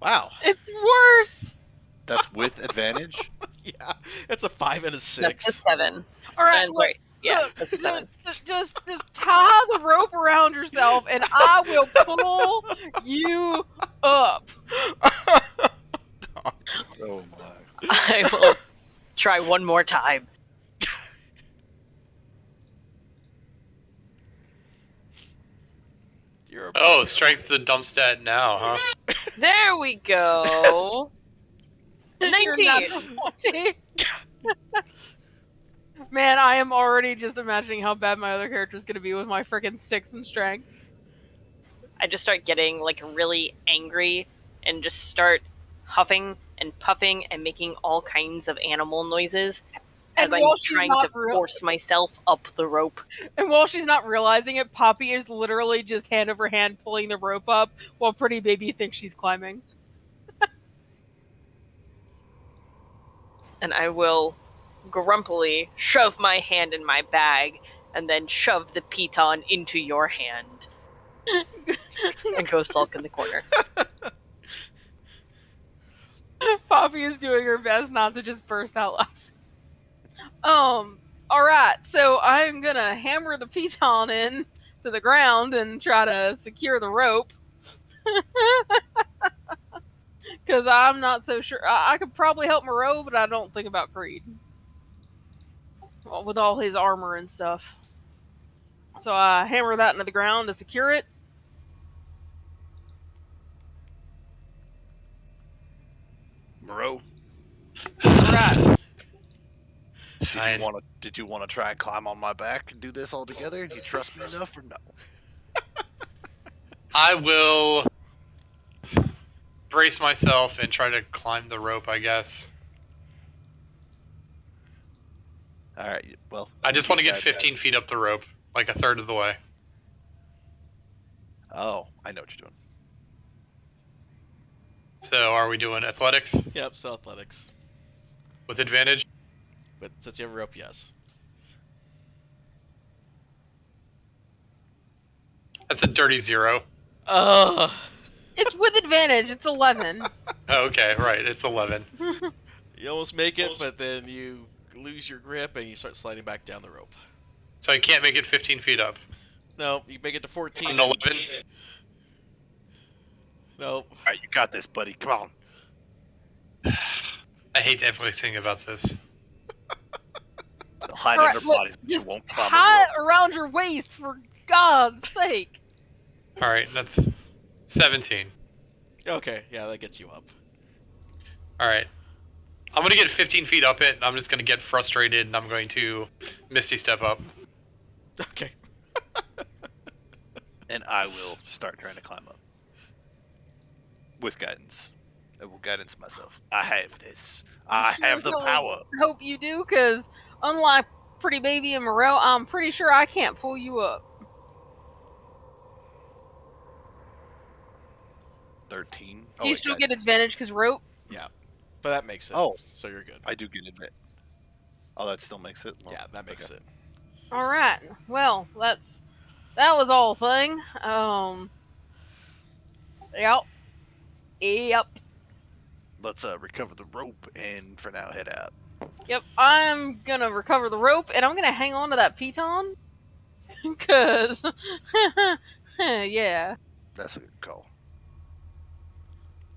Wow. It's worse! That's with advantage? Yeah, it's a 5 and a That's 6. a 7. Alright, I'm sorry. Yeah, look, that's a 7. just tie the rope around yourself, and I will pull you up. Oh my. I will try one more time. You're a Oh, strength's a dump stat now, huh? There we go. A You're 19. not 20. Man, I am already just imagining how bad my other character is going to be with my freaking 6 in strength. I just start getting like really angry and just start huffing and puffing and making all kinds of animal noises as And I'm while she's trying not to force myself up the rope. And while she's not realizing it, Poppy is literally just hand over hand pulling the rope up while Pretty Baby thinks she's climbing. And I will grumpily shove my hand in my bag and then shove the piton into your hand and go sulk in the corner. Poppy is doing her best not to just burst out laughing. Alright, so I'm gonna hammer the piton in to the ground and try to secure the rope. Because I'm not so sure. I could probably help Moreau, but I don't think about Creed. Well, with all his armor and stuff. So I hammer that into the ground to secure it. Moreau, Right. Fine. did you want to try and climb on my back and do this all together? You trust me enough or no? I will brace myself and try to climb the rope, I guess. All right. Well, I just want to get guys- 15 feet up the rope, like a third of the way. Oh, I know what you're doing. So are we doing athletics Yep, so athletics. with advantage? But since you have a rope, yes. That's a dirty 0. It's with advantage. It's 11. Oh, okay, right. It's 11. You almost make it, but then you lose your grip and you start sliding back down the rope. So I can't make it 15 feet up. No, you make it to 14. On 11? Nope. All right, you got this, buddy. Come on. I hate everything about this. They'll hide Alright, under look, bodies, but you just won't climb tie a it around your waist, for God's sake. All right, that's 17. Okay, yeah, that gets you up. All right. I'm going to get 15 feet up it, and I'm just going to get frustrated, and I'm going to Misty Step up. Okay. And I will start trying to climb up. With guidance. I will guidance myself. I have this. I have the Sure, power. Hope you do, because unlike Pretty Baby and Morel, I'm pretty sure I can't pull you up. 13. Do you wait, still get guidance. advantage because rope? But that makes it. Oh. So you're good. I do get advantage. Oh, that still makes it? Well, Yeah, that makes okay. it. All right. Well, that was all thing. Yep. Yep. Let's recover the rope and for now head out. Yep. I'm gonna recover the rope and I'm gonna hang on to that piton. Cause yeah. That's a good call.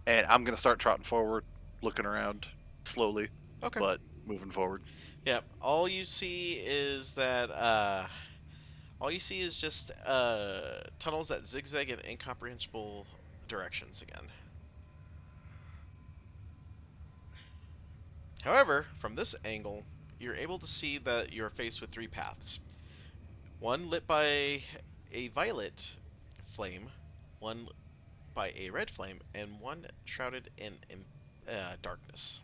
And I'm gonna start trotting forward, looking around slowly, Okay. but moving forward. Yep. All you see is that all you see is just tunnels that zigzag in incomprehensible directions again. However, from this angle, you're able to see that you're faced with 3 paths. One lit by a violet flame, one by a red flame, and one shrouded in darkness.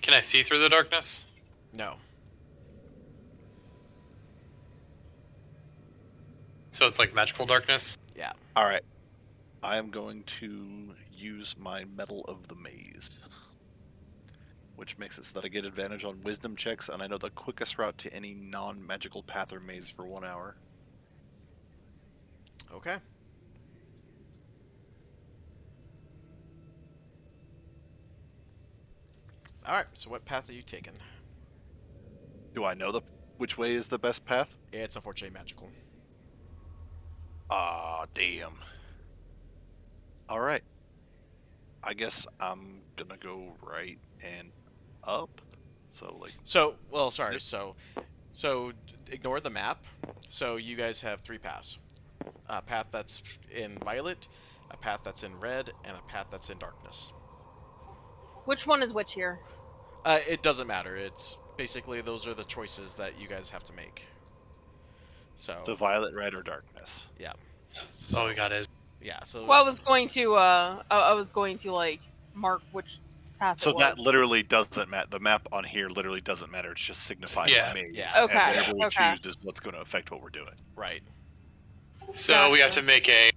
Can I see through the darkness? No. So it's like magical darkness? Yeah. All right. I am going to use my Metal of the Maze, which makes it so that I get advantage on wisdom checks, and I know the quickest route to any non-magical path or maze for 1 hour. Okay. Alright, so what path are you taking? Do I know which way is the best path? It's unfortunately magical. Ah, damn. All right. I guess I'm gonna go right and up. So like, So, well, sorry. Yes. So ignore the map. So you guys have 3 paths. A path that's in violet, a path that's in red, and a path that's in darkness. Which one is which here? It doesn't matter. It's basically those are the choices that you guys have to make. So the violet, red, or darkness. yeah, So all we got is. yeah. So Well, I was going to like mark which path. So it that was. literally doesn't matter. The map on here literally doesn't matter. It's just signifying Yeah. the maze. Yeah. Okay, And whatever we okay. choose is what's going to affect what we're doing. right. So we have Gotcha. to make a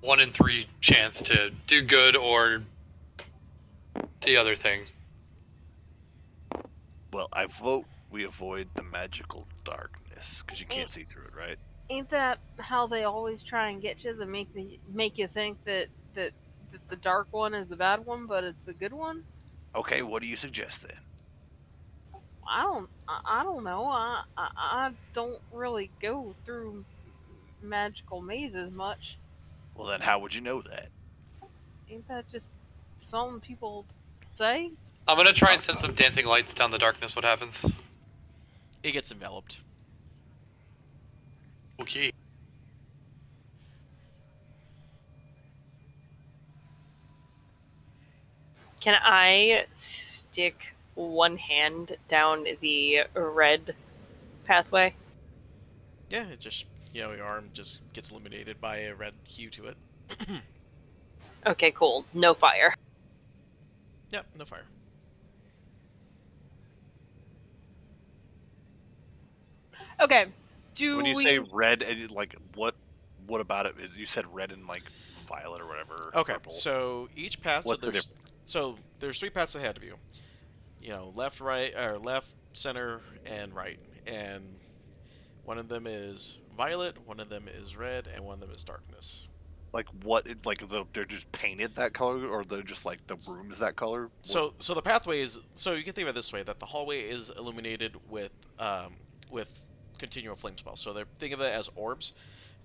1 in 3 chance to do good or the other thing. Well, I vote we avoid the magical darkness because you can't see through it, right? Ain't that how they always try and get you to make you think that the dark one is the bad one, but it's the good one? Okay, what do you suggest then? I don't know. I don't really go through magical mazes much. Well, then how would you know that? Ain't that just something people say? I'm gonna try and Talk send some about dancing lights down the darkness. What happens? it gets enveloped. Okay. Can I stick one hand down the red pathway? Yeah, it just your arm just gets illuminated by a red hue to it. Okay, cool. No fire. Yep, no fire. Okay. Do When you we? say red, like what? What about it? Is you said red and like violet or whatever? Okay, Purple. so each path. What's the So there's 3 paths ahead of you. Left, right, or left, center, and right. And one of them is violet, one of them is red, and one of them is darkness. Like what? Like they're just painted that color, or they're just like the room is that color? So the pathway is so you can think of it this way: that the hallway is illuminated with continual flame spells. So think of it as orbs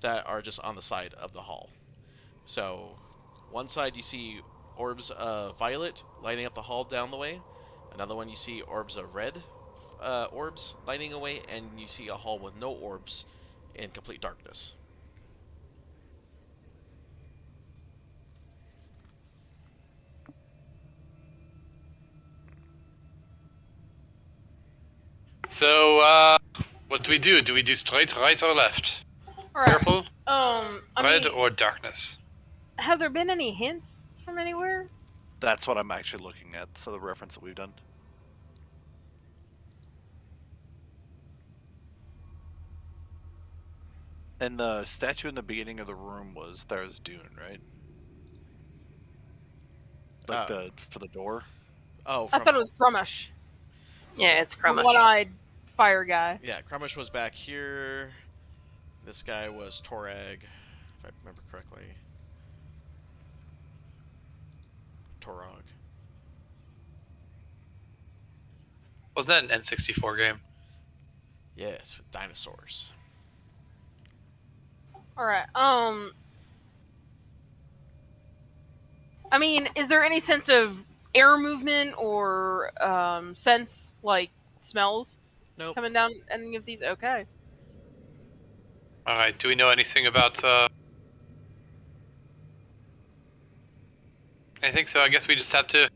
that are just on the side of the hall. So one side you see orbs of violet lighting up the hall down the way. Another one you see orbs of red orbs lighting away, and you see a hall with no orbs in complete darkness. So, what do we do? Do we do straight, right, or left? All right. Purple, I red, mean, or darkness? have there been any hints from anywhere? That's what I'm actually looking at. So the reference that we've done. And the statue in the beginning of the room was Thara's Dune, right? Like for the door. Oh, I thought it was Crummish, Yeah, it's the Crummish. one-eyed fire guy. Yeah, Crummish was back here. This guy was Torag, if I remember correctly. Torog. Wasn't that an N64 game? Yes, with dinosaurs. All right. I mean, is there any sense of air movement or sense like smells Nope. coming down any of these? Okay. All right. Do we know anything about? I think so. I guess we just have to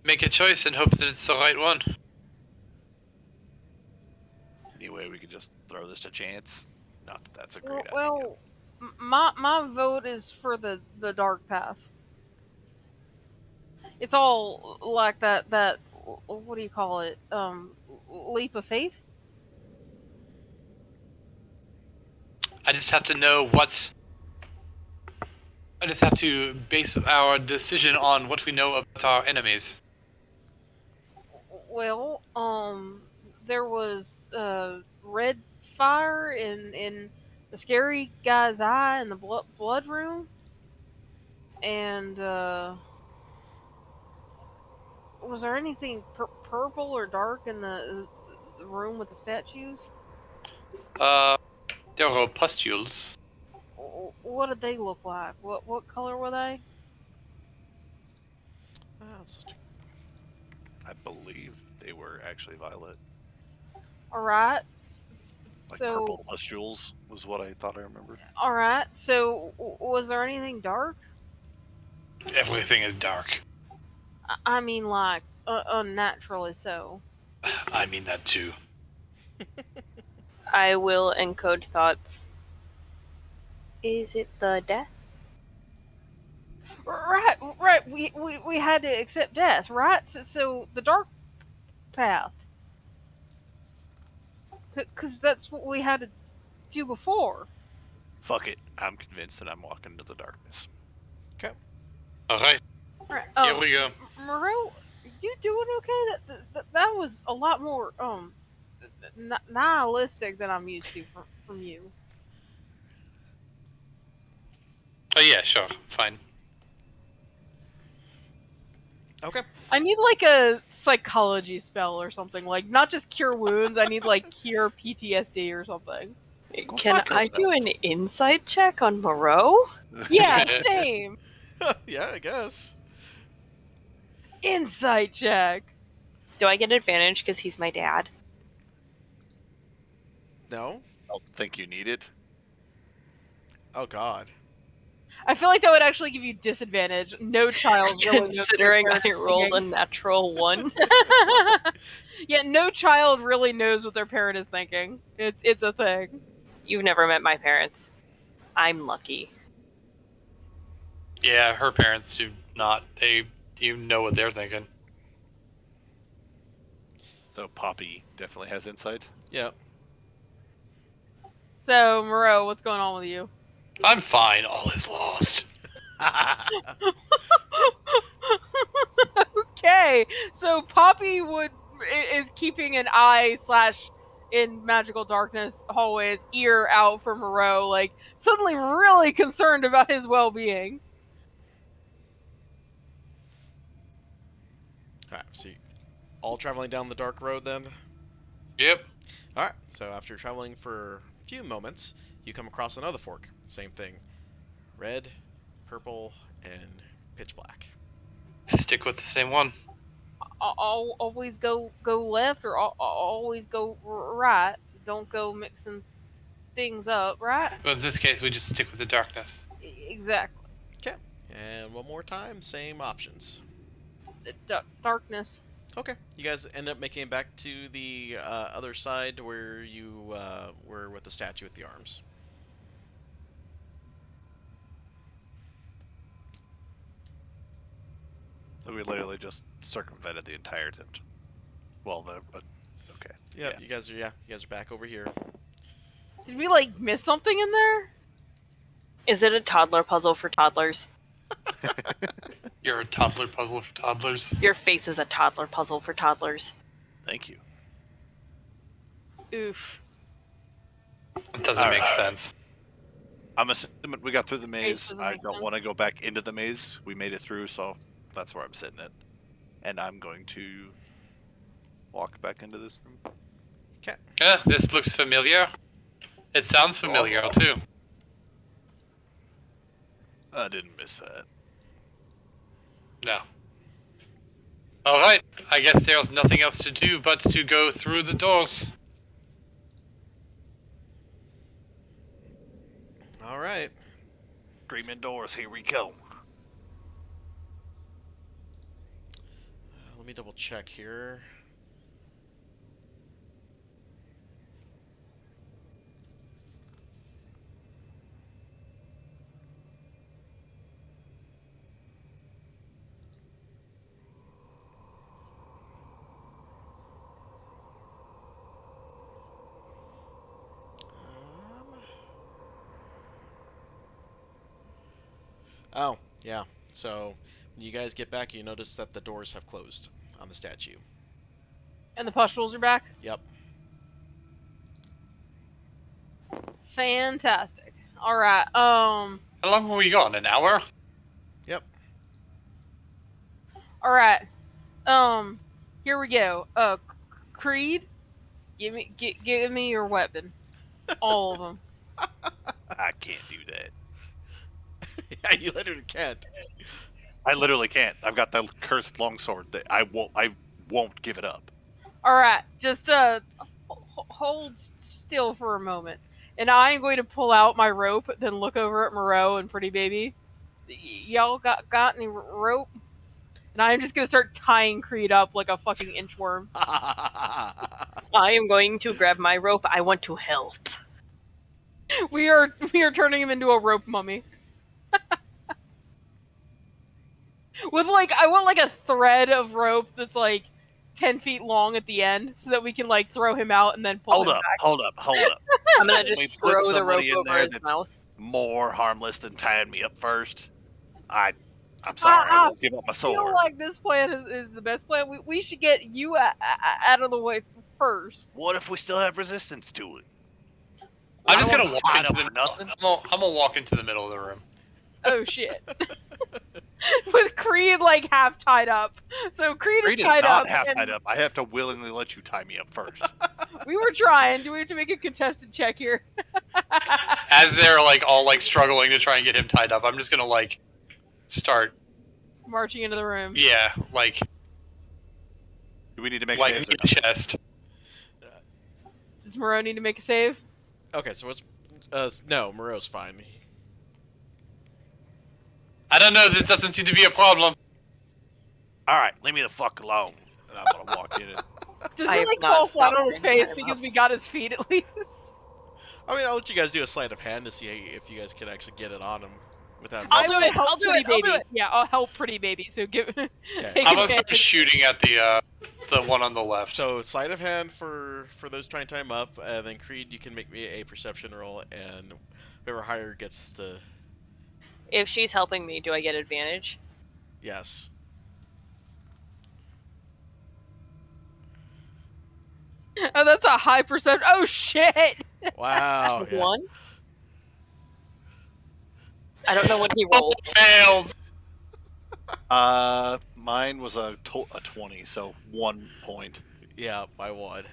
make a choice and hope that it's the right one. Anyway, we could just throw this to chance. Not that that's a great idea. Well, my vote is for the dark path. It's all like that what do you call it? Leap of faith. I just have to know what's. I just have to base our decision on what we know about our enemies. Well, there was red fire in the scary guy's eye in the blood room, and was there anything purple or dark in the room with the statues? There are pustules. What did they look like? What color were they? I believe they were actually violet. All right. Like So, purple pustules was what I thought I remembered. all right. So, was there anything dark? Everything is dark. I mean, like unnaturally so. I mean that too. I will encode thoughts. Is it the death? Right. We had to accept death, right? So the dark path, because that's what we had to do before. Fuck it. I'm convinced that I'm walking into the darkness. Okay. All right. Right. Here we go. Moreau, you doing okay? That was a lot more nihilistic than I'm used to from you. Oh yeah, sure, fine. Okay. I need like a psychology spell or something. Like not just cure wounds. I need like cure PTSD or something. Go Can fuck I do an insight check on Moreau? Yeah, same. Yeah, I guess. Insight check. Do I get advantage because he's my dad? No? I don't think you need it. Oh, God. I feel like that would actually give you disadvantage. No child really knows Considering what I they're rolled a thinking. natural 1. Yeah, no child really knows what their parent is thinking. It's a thing. You've never met my parents. I'm lucky. Yeah, her parents do not. You know what they're thinking. So Poppy definitely has insight. Yep. So, Moreau, what's going on with you? I'm fine. All is lost. Okay, so Poppy is keeping an eye / in magical darkness hallways ear out for Moreau, like suddenly really concerned about his well-being. Alright, so you all traveling down the dark road then? Yep. Alright, so after traveling for a few moments, you come across another fork. Same thing. Red, purple, and pitch black. Stick with the same one. I'll always go left or I'll always go right. Don't go mixing things up, right? But in this case, we just stick with the darkness. Exactly. Okay. And one more time, same options. Darkness. Okay. You guys end up making it back to the other side where you were with the statue with the arms. So we literally just circumvented the entire tent. Well, okay. Yep, Yeah. you guys are back over here. Did we like miss something in there? Is it a toddler puzzle for toddlers? You're a toddler puzzle for toddlers. Your face is a toddler puzzle for toddlers. Thank you. Oof. It doesn't make sense. I'm assuming we got through the maze. doesn't I make don't sense. want to go back into the maze. We made it through, so that's where I'm sitting at. And I'm going to walk back into this room. Yeah, this looks familiar. It sounds familiar too. I didn't miss that. No. Alright, I guess there's nothing else to do but to go through the doors. Alright. Screaming doors, here we go. Let me double check here. Oh, yeah. So, when you guys get back, you notice that the doors have closed on the statue. And the pustules are back? Yep. Fantastic. Alright, How long were we gone? An hour? Yep. alright. Here we go. Creed, give me your weapon. All of them. I can't do that. Yeah, you literally can't. I literally can't. I've got the cursed longsword that I won't give it up. Alright, just hold still for a moment. And I am going to pull out my rope, then look over at Moreau and Pretty Baby. Y'all got any rope? And I'm just going to start tying Creed up like a fucking inchworm. I am going to grab my rope. I want to help. We are turning him into a rope mummy. With like, I want like a thread of rope that's like 10 feet long at the end, so that we can like throw him out and then pull Hold him up, back. hold up. I'm gonna Can we just put throw the rope somebody in over there his that's mouth. more harmless than tying me up first. I'm sorry. I won't give up my I feel sword. like this plan is the best plan. We should get you out of the way first. What if we still have resistance to it? I'm just I gonna don't walk sign into up the for nothing. I'm gonna walk into the middle of the room. Oh shit. with Creed like half tied up. So Creed Creed is is tied not up. half and tied up. I have to willingly let you tie me up first. We were trying. Do we have to make a contested check here? As they're like all like struggling to try and get him tied up, I'm just gonna like start. Marching into the room. Yeah, like Do we need to make like saves? in Or the chest. Does Moreau need to make a save? Okay, so what's no, Moreau's fine. I don't know. This doesn't seem to be a problem. All right, leave me the fuck alone. And I'm gonna walk in. And Does I he have like not fall flat stopped on his him face time because up. we got his feet at least? I mean, I'll let you guys do a sleight of hand to see if you guys can actually get it on him without. I'll I'm do gonna it, help I'll do Pretty it, I'll do Baby. it. Yeah, I'll help Pretty Baby. So give. Okay. Take I'm gonna start advantage. shooting at the one on the left. So sleight of hand for those trying to time up, and then Creed, you can make me a perception roll, and whoever higher gets the If she's helping me, do I get advantage? yes. Oh, that's a high perception. Oh shit! Wow. Yeah. One. I don't know what he rolled. Fails. mine was a 20, so 1 point. Yeah, by one.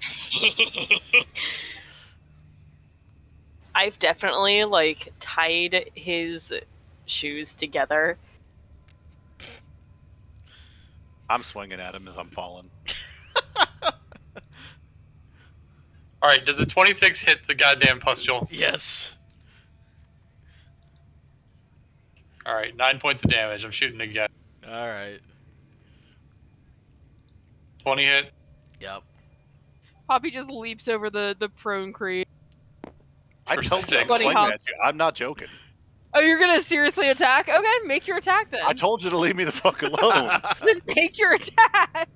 I've definitely like tied his shoes together. I'm swinging at him as I'm falling. All right. Does a 26 hit the goddamn pustule? Yes. All right. 9 points of damage. I'm shooting again. All right. 20 hit. Yep. Poppy just leaps over the prone Creed. I For told you I'm six. Bunny swinging at hops. you. I'm not joking. Oh, you're gonna seriously attack? Okay, make your attack then. I told you to leave me the fuck alone. Then make your attack.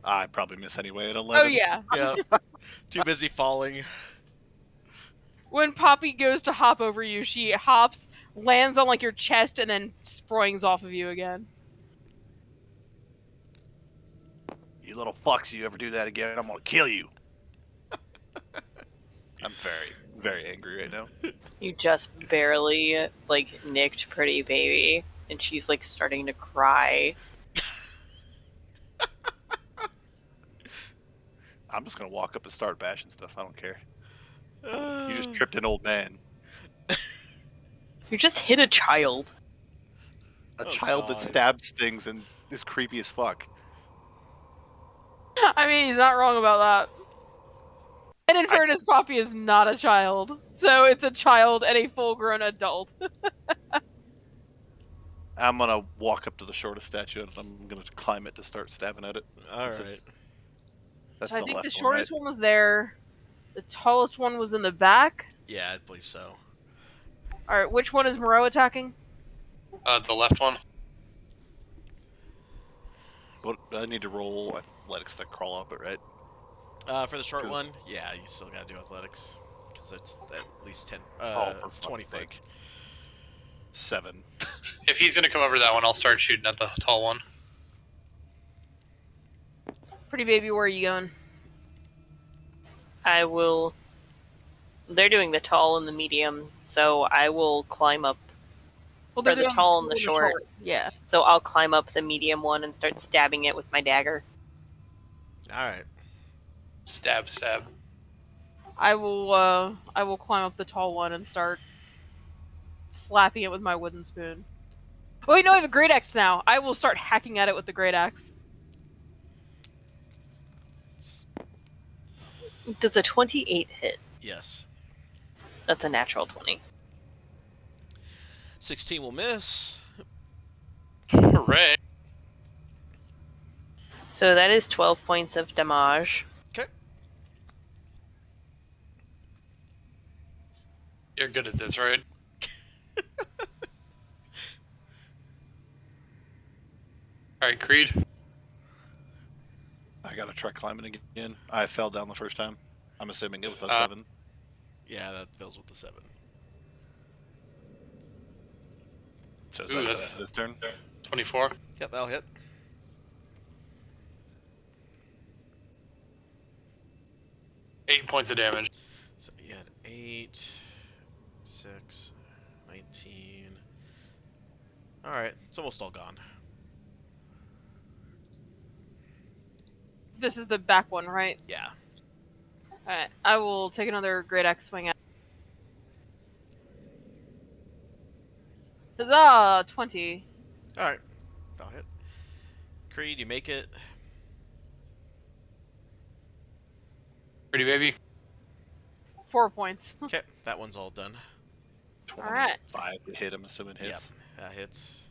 I probably miss anyway at 11. Oh yeah. Yep. Too busy falling. When Poppy goes to hop over you, she hops, lands on like your chest, and then springs off of you again. You little fucks, you ever do that again, I'm gonna kill you. I'm very, very angry right now. You just barely like nicked Pretty Baby, and she's like starting to cry. I'm just gonna walk up and start bashing stuff. I don't care. You Uh, just tripped an old man. You just hit a child. A Oh, child God. that stabs things and is creepy as fuck. I mean, he's not wrong about that. And in fairness, Poppy is not a child. So it's a child and a full-grown adult. I'm gonna walk up to the shortest statue and I'm gonna climb it to start stabbing at it. All since right. it's- That's So I the think left the one, shortest one was there. The tallest one was in the back. Yeah, I believe so. Alright, which one is Moreau attacking? The left one. But I need to roll athletics to crawl up it, right? For the short 'Cause one, it's- yeah, you still gotta do athletics because it's at least 10. Oh, for 20 fuck's foot. sake. 7. If he's gonna come over that one, I'll start shooting at the tall one. Pretty Baby, where are you going? I will. They're doing the tall and the medium, so I will climb up. Well, For the doing tall and the short. Yeah. So I'll climb up the medium one and start stabbing it with my dagger. All right. Stab, stab. I will climb up the tall one and start slapping it with my wooden spoon. Oh wait, no, I have a great axe now. I will start hacking at it with the great axe. Does a 28 hit? Yes. That's a natural 20. 16 will miss. Hooray! So that is 12 points of damage. You're good at this, right? All right, Creed. I gotta try climbing again. I fell down the first time. I'm assuming it was a 7. Yeah, that fills with the 7. So is Ooh, that that's- his turn? 24. Yep, that'll hit. Eight points of damage. So you had 8, 26, 19. Alright, it's almost all gone. This is the back one, right? Yeah. Alright, I will take another Great Axe swing at. Huzzah! 20. Alright, that'll hit. Creed, you make it. Pretty baby. 4 points. Okay, that one's all done. 25 to hit, I'm assuming hits. Yep, that hits.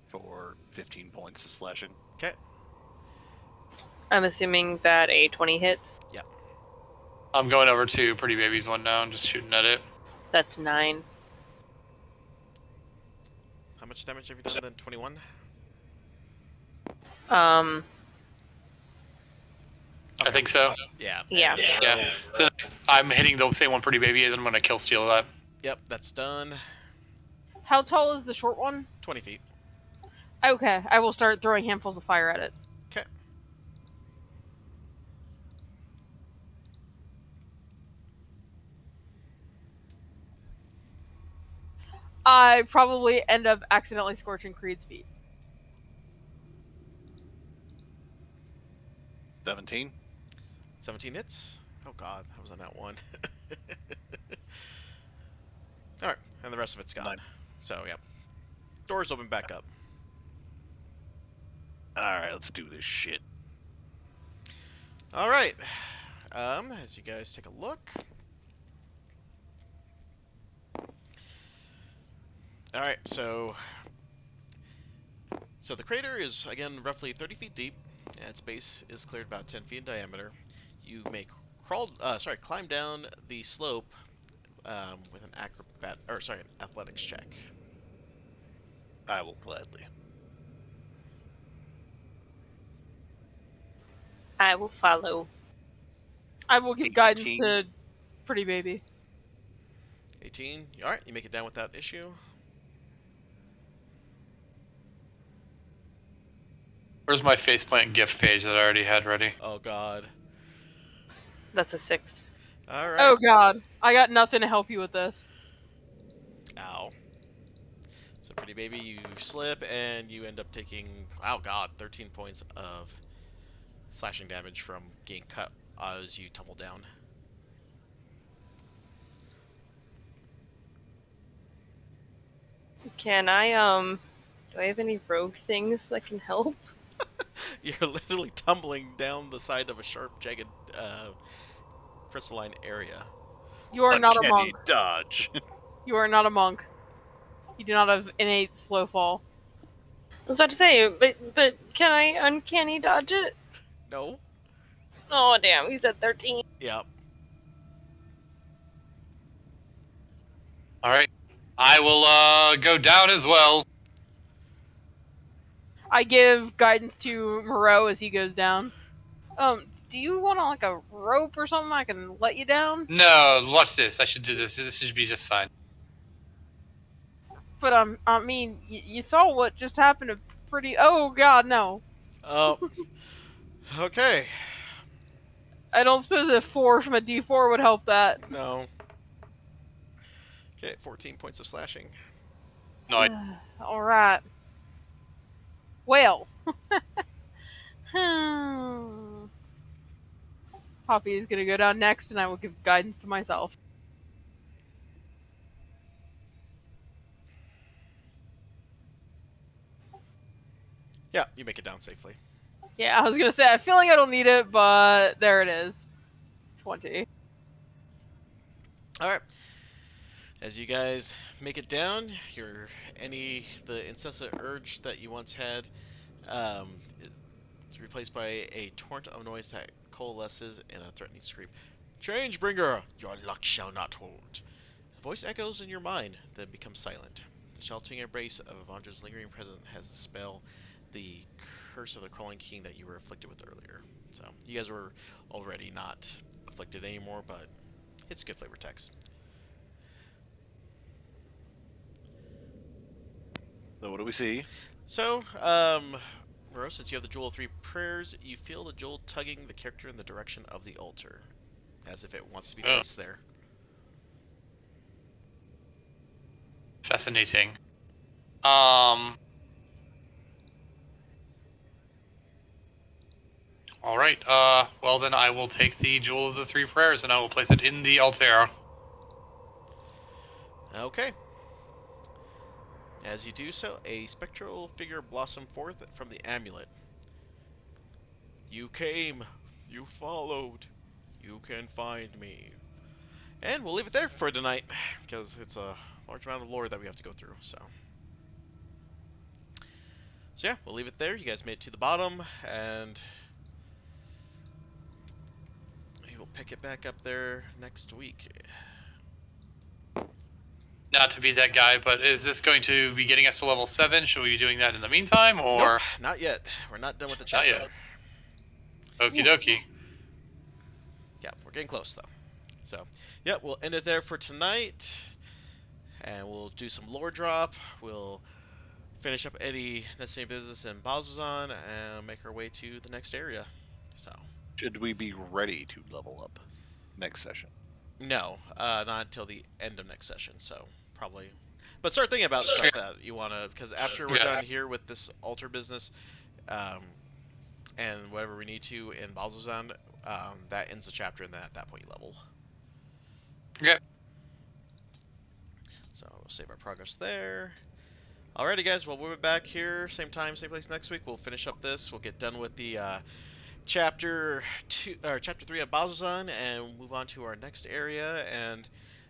For 15 points of slashing. Okay, I'm assuming that a 20 hits. I'm going over to Pretty Baby's one now and just shooting at it. That's 9. how much damage have you done then? 21? I think so. Yeah. Yeah. Yeah. So I'm hitting the same one Pretty Baby is, and I'm going to kill steal that. Yep, that's done. How tall is the short one? 20 feet. Okay, I will start throwing handfuls of fire at it. Okay. I probably end up accidentally scorching Creed's feet. 17. 17 hits. Oh god, that was on that one. Alright, and the rest of it's gone. Nine. So, yeah. Doors open back up. Alright, let's do this shit. Alright. As you guys take a look. Alright, so the crater is, again, roughly 30 feet deep, and its base is cleared about 10 feet in diameter. You may climb down the slope with an athletics check. I will gladly. I will follow. I will give guidance 18. to Pretty Baby. 18. Alright, you make it down without issue. Where's my faceplant gift page that I already had ready? Oh god. That's a 6. Alright. Oh god, I got nothing to help you with this. Ow. So, Pretty Baby, you slip and you end up taking, oh god, 13 points of slashing damage from getting cut as you tumble down. Can I, do I have any rogue things that can help? You're literally tumbling down the side of a sharp, jagged, crystalline area. You are not a Uncanny monk. dodge. You are not a monk. You do not have innate slow fall. I was about to say, but can I uncanny dodge it? No? Oh damn, he's at 13. Yep. All right. I will go down as well. I give guidance to Moreau as he goes down. Do you want like a rope or something I can let you down? No, watch this. I should do this. This should be just fine. But I mean, you saw what just happened to Pretty. Oh god, no. Oh. Okay. I don't suppose a 4 from a D4 would help that. No. Okay, 14 points of slashing. No, I All right. Well. Poppy is gonna go down next, and I will give guidance to myself. Yeah, you make it down safely. Yeah, I was gonna say I feel like I don't need it, but there it is. 20. Alright. As you guys make it down, the incessant urge that you once had is replaced by a torrent of noise that coalesces in a threatening scream. Changebringer, your luck shall not hold. The voice echoes in your mind, then becomes silent. The sheltering embrace of Avandra's lingering presence has dispelled the curse of the crawling king that you were afflicted with earlier. So, you guys were already not afflicted anymore, but it's good flavor text. So what do we see? So, Moreau, since you have the Jewel of Three Prayers, you feel the jewel tugging the character in the direction of the altar, as if it wants to be placed there. Fascinating. All right. Well, then I will take the Jewel of the Three Prayers and I will place it in the altar. Okay. As you do so, a spectral figure blossomed forth from the amulet. You came. You followed. You can find me. And we'll leave it there for tonight, because it's a large amount of lore that we have to go through, so yeah, we'll leave it there. You guys made it to the bottom, and we will pick it back up there next week. Not to be that guy, but is this going to be getting us to level 7? Should we be doing that in the meantime, or? Nope, not yet. We're not done with the Not chapter. yet. Okie dokie. Yeah, we're getting close, though. So, yeah, we'll end it there for tonight, and we'll do some lore drop. We'll finish up any necessary business in Bazuzan and make our way to the next area. So, Should we be ready to level up next session? no, not until the end of next session. So probably, but start thinking about stuff that you want to, because after we're done here with this altar business, and whatever we need to in Bazuzan, that ends the chapter, and then at that point you level. Okay. So we'll save our progress there. Alrighty, guys. Well, we'll be back here, same time, same place next week. We'll finish up this. We'll get done with the chapter 2 or chapter 3 of Bazuzan, and move on to our next area. And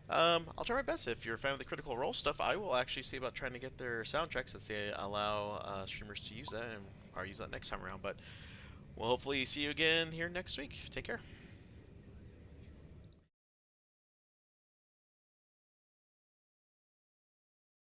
I'll try my best. If you're a fan of the Critical Role stuff, I will actually see about trying to get their soundtracks, since they allow streamers to use that, and or use that next time around. But we'll hopefully see you again here next week. Take care.